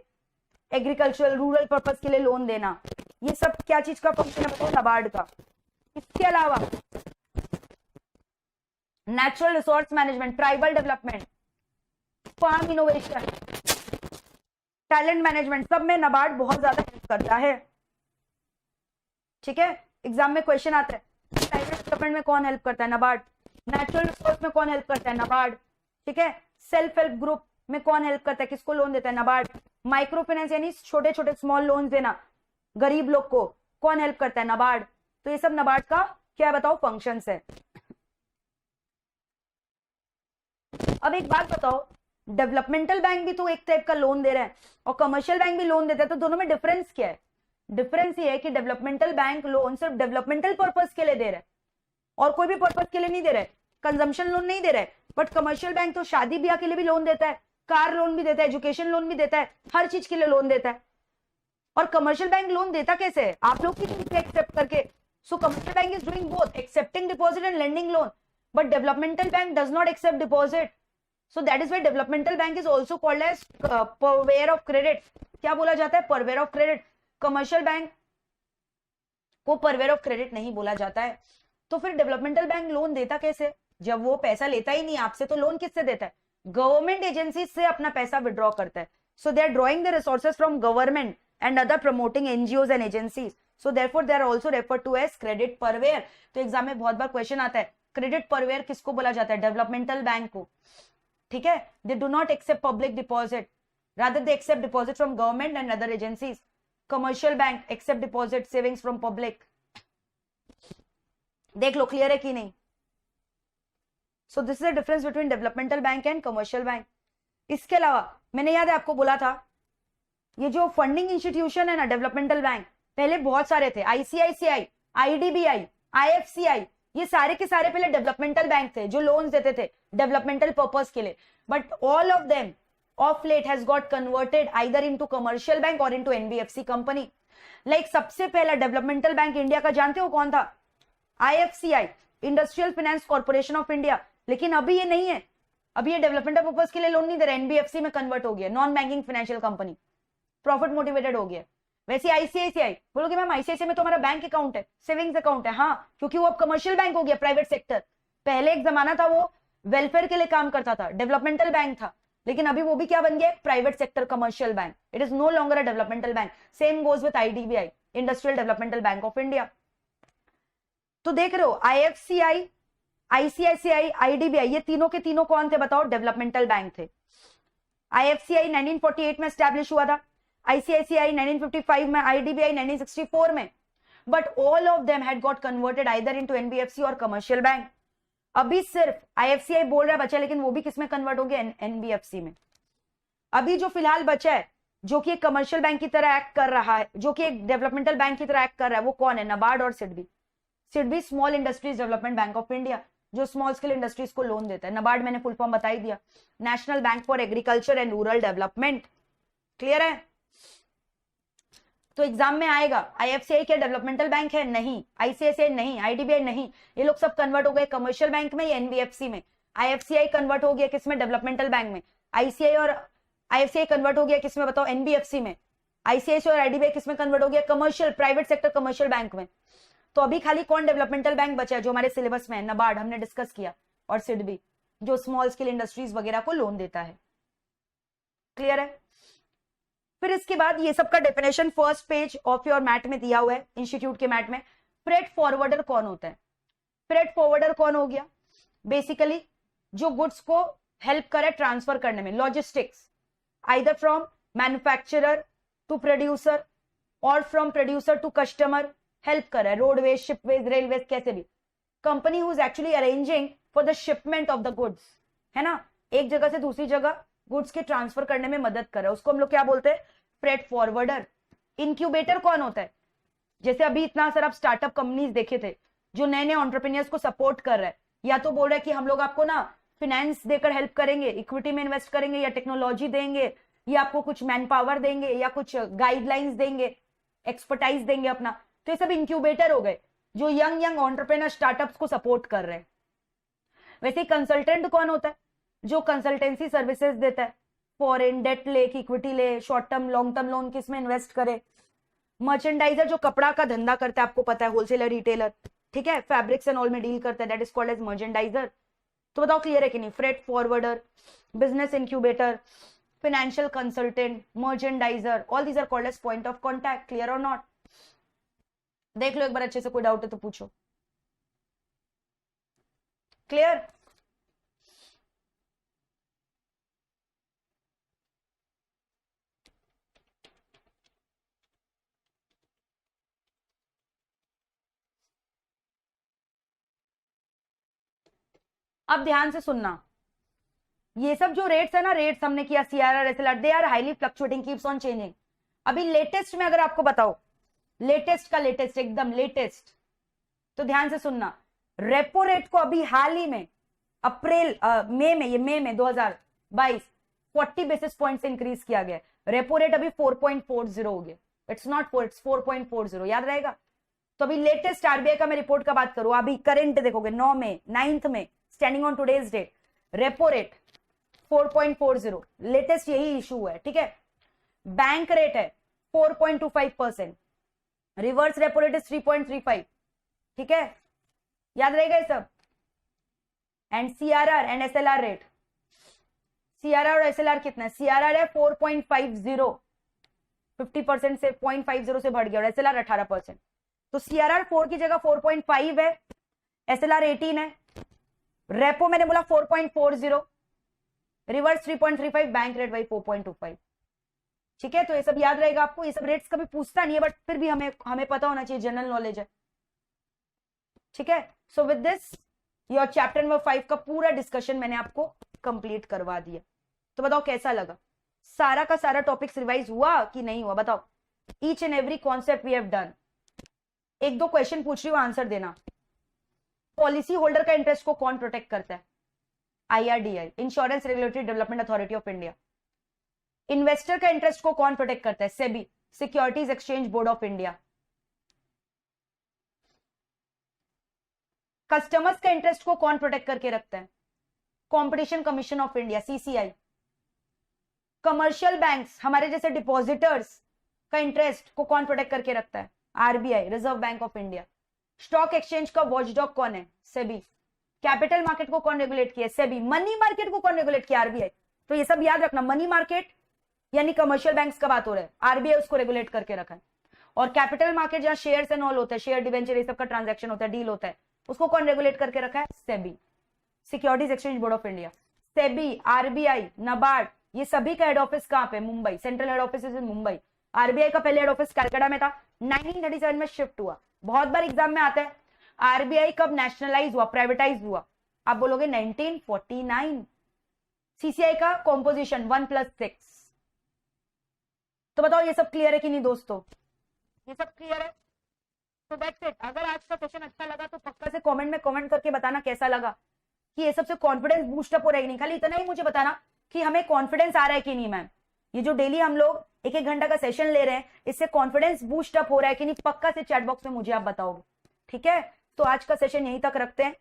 agricultural rural purpose के लिए लोन देना। ये सब क्या चीज का फंक्शन है बताओ? नाबार्ड का। इसके अलावा natural resource management, tribal development, farm innovation, talent management, सब में नाबार्ड बहुत ज्यादा हेल्प करता है। ठीक है, एग्जाम में क्वेश्चन आता है ट्राइबल डेवलपमेंट में कौन हेल्प करता है? नाबार्ड। नेचुरल रिसोर्स में कौन हेल्प करता है? नाबार्ड। ठीक है, सेल्फ हेल्प ग्रुप में कौन हेल्प करता है? किसको लोन देता है? नाबार्ड। माइक्रो फाइनेंस यानी छोटे छोटे स्मॉल लोन देना गरीब लोग को, कौन हेल्प करता है? नाबार्ड। तो ये सब नाबार्ड का क्या बताओ फंक्शंस है। अब एक बात बताओ, डेवलपमेंटल बैंक भी तो एक टाइप का लोन दे रहा है और कमर्शियल बैंक भी लोन देता है, तो दोनों में डिफरेंस क्या है? डिफरेंस ये है कि डेवलपमेंटल बैंक लोन सिर्फ डेवलपमेंटल पर्पस के लिए दे रहा है और कोई भी पर्पस के लिए नहीं दे रहा है, कंजम्पशन लोन नहीं दे रहा है। बट कमर्शियल बैंक तो शादी ब्याह के लिए भी लोन देता है, कार लोन भी देता है, एजुकेशन लोन भी देता है, हर चीज के लिए लोन देता है। और कमर्शियल बैंक लोन देता कैसे है? आप लोग की एक्सेप्ट करके। So commercial bank is doing both, accepting deposit and lending loan, but developmental bank does not accept deposit. So that is why developmental bank is also called as purveyor of credit. क्या बोला जाता है? purveyor of credit. Commercial bank को purveyor of credit नहीं बोला जाता है। तो फिर डेवलपमेंटल बैंक लोन देता कैसे? जब वो पैसा लेता ही नहीं आपसे तो लोन किससे देता है? गवर्नमेंट एजेंसी से अपना पैसा विड्रॉ करता है। So they are drawing the resources from government and other promoting NGOs and agencies, so therefore they are also referred to as credit purveyor. तो एग्जाम में बहुत बार क्वेश्चन आता है क्रेडिट परवेयर किसको बोला जाता है? डेवलपमेंटल बैंक को। ठीक है, they do not accept public deposit, rather they accept deposit from government and other agencies. Commercial bank accept deposit savings from public. देख लो क्लियर है कि नहीं? So this is the difference between developmental bank and commercial bank. इसके अलावा मैंने याद है आपको बोला था ये जो फंडिंग इंस्टीट्यूशन है ना डेवलपमेंटल बैंक, पहले बहुत सारे थे, आईसीआईसीआई, आईडीबीआई, आईएफसीआई, ये सारे के सारे पहले डेवलपमेंटल बैंक थे जो लोन्स देते थे डेवलपमेंटल पर्पस के लिए। But all of them of late has got converted either into commercial bank और इनटू एनबीएफसी कंपनी। लाइक सबसे पहला डेवलपमेंटल बैंक इंडिया का जानते हो कौन था? IFCI, industrial finance corporation of India. लेकिन अभी ये नहीं है, अभी ये डेवलपमेंटल पर्पस के लिए लोन नहीं दे रहा, एनबीएफसी में कन्वर्ट हो गया, non banking financial company, profit motivated हो गया। वैसे आईसीआईसीआई बोलोगे मैम आईसीआईसीआई में तो हमारा बैंक अकाउंट है, सेविंग्स अकाउंट है, हाँ, क्योंकि वो अब कमर्शियल बैंक हो गया, प्राइवेट सेक्टर। पहले एक जमाना था वो वेलफेयर के लिए काम करता था, डेवलपमेंटल बैंक था, लेकिन अभी वो भी क्या बन गया? Private sector commercial bank. It is no longer a developmental bank. Same goes with IDBI, industrial developmental bank of India. तो देख रहे हो आईएफसीआई, आईसीआईसीआई, आईडीबीआई, ये तीनों के तीनों कौन थे बताओ? डेवलपमेंटल बैंक थे। आईएफसीआई 1948 में स्टैब्लिश हुआ था, आईसीआईसीआई 1955 में, आईडीबीआई 1964 में। But all of them had got converted either into NBFC और कमर्शियल बैंक। अभी सिर्फ आईएफसीआई बोल रहा है बचा, लेकिन वो भी किसमें कन्वर्ट हो गया? एनबीएफसी में। अभी जो फिलहाल बचा है जो कि एक कमर्शियल बैंक की तरह एक्ट कर रहा है, जो कि एक डेवलपमेंटल बैंक की तरह एक्ट कर रहा है, वो कौन है? नाबार्ड और SIDBI. SIDBI small industries development bank of India, जो स्मॉल स्केल इंडस्ट्रीज को लोन देता है। नाबार्ड मैंने फुल फॉर्म बता ही दिया, national bank for agriculture and rural development. Clear है? तो एग्जाम में आएगा आईएफसीआई क्या डेवलपमेंटल बैंक है? नहीं। आईसीआईसीआई नहीं, आईडीबीआई नहीं, ये लोग सब कन्वर्ट हो गए कमर्शियल बैंक में या एनबीएफसी में। आईएफसीआई कन्वर्ट हो गया किसमें? डेवलपमेंटल बैंक में। आईसीआई और आईएफसीआई कन्वर्ट हो गया किसमें बताओ? एनबीएफसी में। आईसीआईसीआई और आईडीबीआई किसमें कन्वर्ट हो गया? Commercial, private sector commercial bank में। तो अभी खाली कौन डेवलपमेंटल बैंक बचा है जो हमारे सिलेबस में है? नाबार्ड हमने डिस्कस किया, और सिडबी जो स्मॉल स्केल इंडस्ट्रीज वगैरह को लोन देता है। क्लियर है? फिर इसके बाद ये सब का definition first page of your mat में दिया हुआ है, इंस्टीट्यूट के मैट में। फ्रेट फॉरवर्डर कौन होता है? फ्रेट फॉरवर्डर कौन हो गया? बेसिकली जो गुड्स को हेल्प करे ट्रांसफर करने में, logistics, either from manufacturer to producer और from producer to customer, help कर रहा है, रोडवेज, शिपवेज, रेलवेज, कैसे भी। Company who is actually arranging for the shipment of the goods, है ना, एक जगह से दूसरी जगह गुड्स के ट्रांसफर करने में मदद कर रहा है, उसको हम लोग क्या बोलते हैं, फ्रेट फॉरवर्डर। इंक्यूबेटर कौन होता है, जैसे अभी इतना सारा स्टार्टअप कंपनीज देखे थे जो नए नए एंटरप्रेन्योर्स को सपोर्ट कर रहा है, या तो बोल रहा है कि हम लोग आपको ना फिनेंस देकर हेल्प करेंगे, इक्विटी में इन्वेस्ट करेंगे, या टेक्नोलॉजी देंगे, या आपको कुछ मैन पावर देंगे, या कुछ गाइडलाइंस देंगे, एक्सपर्टाइज देंगे अपना, तो ये सब इंक्यूबेटर हो गए जो यंग एंटरप्रेन्योर स्टार्टअप्स को सपोर्ट कर रहे हैं। वैसे कंसल्टेंट कौन होता है, जो कंसल्टेंसी सर्विसेज देता है, फॉरेन डेट ले, इक्विटी ले, short term long term loan किसमें इन्वेस्ट करे। मर्चेंडाइजर जो कपड़ा का धंधा करता है, आपको पता है, होलसेलर, रिटेलर, ठीक है, फैब्रिक्स एंड ऑल में डील करता है, that is called as merchandiser. तो बताओ क्लियर है कि नहीं, freight forwarder, business incubator, financial consultant, merchandiser, all these are called as point of contact, clear or not? देख लो एक बार अच्छे से, कोई डाउट है तो पूछो। क्लियर? अब ध्यान से सुनना, ये सब जो रेट्स है ना, रेट्स हमने किया, CRR, SLR, they are highly fluctuating, keeps on changing. अभी लेटेस्ट में अगर आपको बताओ, लेटेस्ट का लेटेस्ट, एकदम लेटेस्ट, तो ध्यान से सुनना, रेपो रेट को अभी हाल ही में अप्रैल मई में 2022 40 बेसिस पॉइंट्स इंक्रीज किया गया। रेपो रेट अभी 4.40 हो गया, इट्स नॉट 4, इट्स 4.40, याद रहेगा। तो अभी लेटेस्ट आरबीआई का मैं रिपोर्ट का बात करूं, अभी करंट देखोगे 9 में 9th में, standing on today's date, repo rate 4.40, latest यही इशू है, ठीक है। बैंक रेट है 4.25%, रिवर्स रेपो रेट इज 3.35, ठीक है, याद रहेगा ये सब। And CRR and SLR rate, CRR और एसएलआर कितना है, सीआरआर है 4.50, 50% से 0.50 से बढ़ गया, और एसएलआर 18%, तो सीआरआर 4 की जगह 4.5 है, एसएलआर 18 है, रेपो मैंने बोला 4.40, रिवर्स 3.35, बैंक रेट वही 4.25, ठीक है। तो ये सब याद रहेगा आपको, ये सब रेट्स कभी पूछता नहीं है, बट फिर भी हमें पता होना चाहिए, जनरल नॉलेज है, ठीक है। So with this your chapter number 5 का पूरा डिस्कशन मैंने आपको कंप्लीट करवा दिया। तो बताओ कैसा लगा, सारा का सारा टॉपिक्स रिवाइज हुआ कि नहीं हुआ, बताओ। Each and every concept we have done. एक दो क्वेश्चन पूछ रही हूँ, आंसर देना। पॉलिसी होल्डर का इंटरेस्ट को कौन प्रोटेक्ट करता है, IRDAI, insurance regulatory development authority of India. Investor का इंटरेस्ट को कौन प्रोटेक्ट करता है, SEBI, securities exchange board of India. Customers का इंटरेस्ट को कौन प्रोटेक्ट करके रखता है, competition commission of India, CCI। Commercial banks, हमारे जैसे डिपॉजिटर्स का इंटरेस्ट को कौन प्रोटेक्ट करके रखता है, RBI, reserve bank of India. Stock exchange का वॉचडॉग कौन है, सेबी। कैपिटल मार्केट को कौन रेगुलेट किया, सेबी। मनी मार्केट को कौन रेगुलेट किया, RBI। तो ये सब याद रखना, मनी मार्केट यानी कमर्शियल बैंक्स का बात हो रहा है, RBI उसको रेगुलेट करके रखा है। और कैपिटल मार्केट जहां शेयर्स एंड ऑल होता है, शेयर डिवेंचर ये सब का ट्रांजैक्शन होता है, डील होता है, उसको कौन रेगुलेट करके रखा है, SEBI, securities exchange board of India. SEBI, RBI, NABARD, ये सभी का हेड ऑफिस कहां पे, Mumbai, central head office is in Mumbai. RBI का पहले हेड ऑफिस कलकत्ता में था, 1937 में शिफ्ट हुआ। बहुत बार एग्जाम में आता है, RBI कब नेशनलाइज हुआ, प्राइवेटाइज हुआ, आप बोलोगे 1949। CCI का कॉम्पोजिशन 1+6। तो बताओ ये सब क्लियर है कि नहीं दोस्तों, ये सब क्लियर है। तो दैट्स इट। अगर आज का सेशन अच्छा लगा तो पक्का से कमेंट में कमेंट करके बताना कैसा लगा, कि ये सबसे कॉन्फिडेंस बूस्ट अप हो रहा है कि नहीं। खाली इतना ही मुझे बताना कि हमें कॉन्फिडेंस आ रहा है कि नहीं। मैम, ये जो डेली हम लोग 1-1 घंटा का सेशन ले रहे हैं, इससे कॉन्फिडेंस बूस्ट अप हो रहा है कि नहीं, पक्का से चैट बॉक्स में मुझे आप बताओगे, ठीक है। तो आज का सेशन यहीं तक रखते हैं।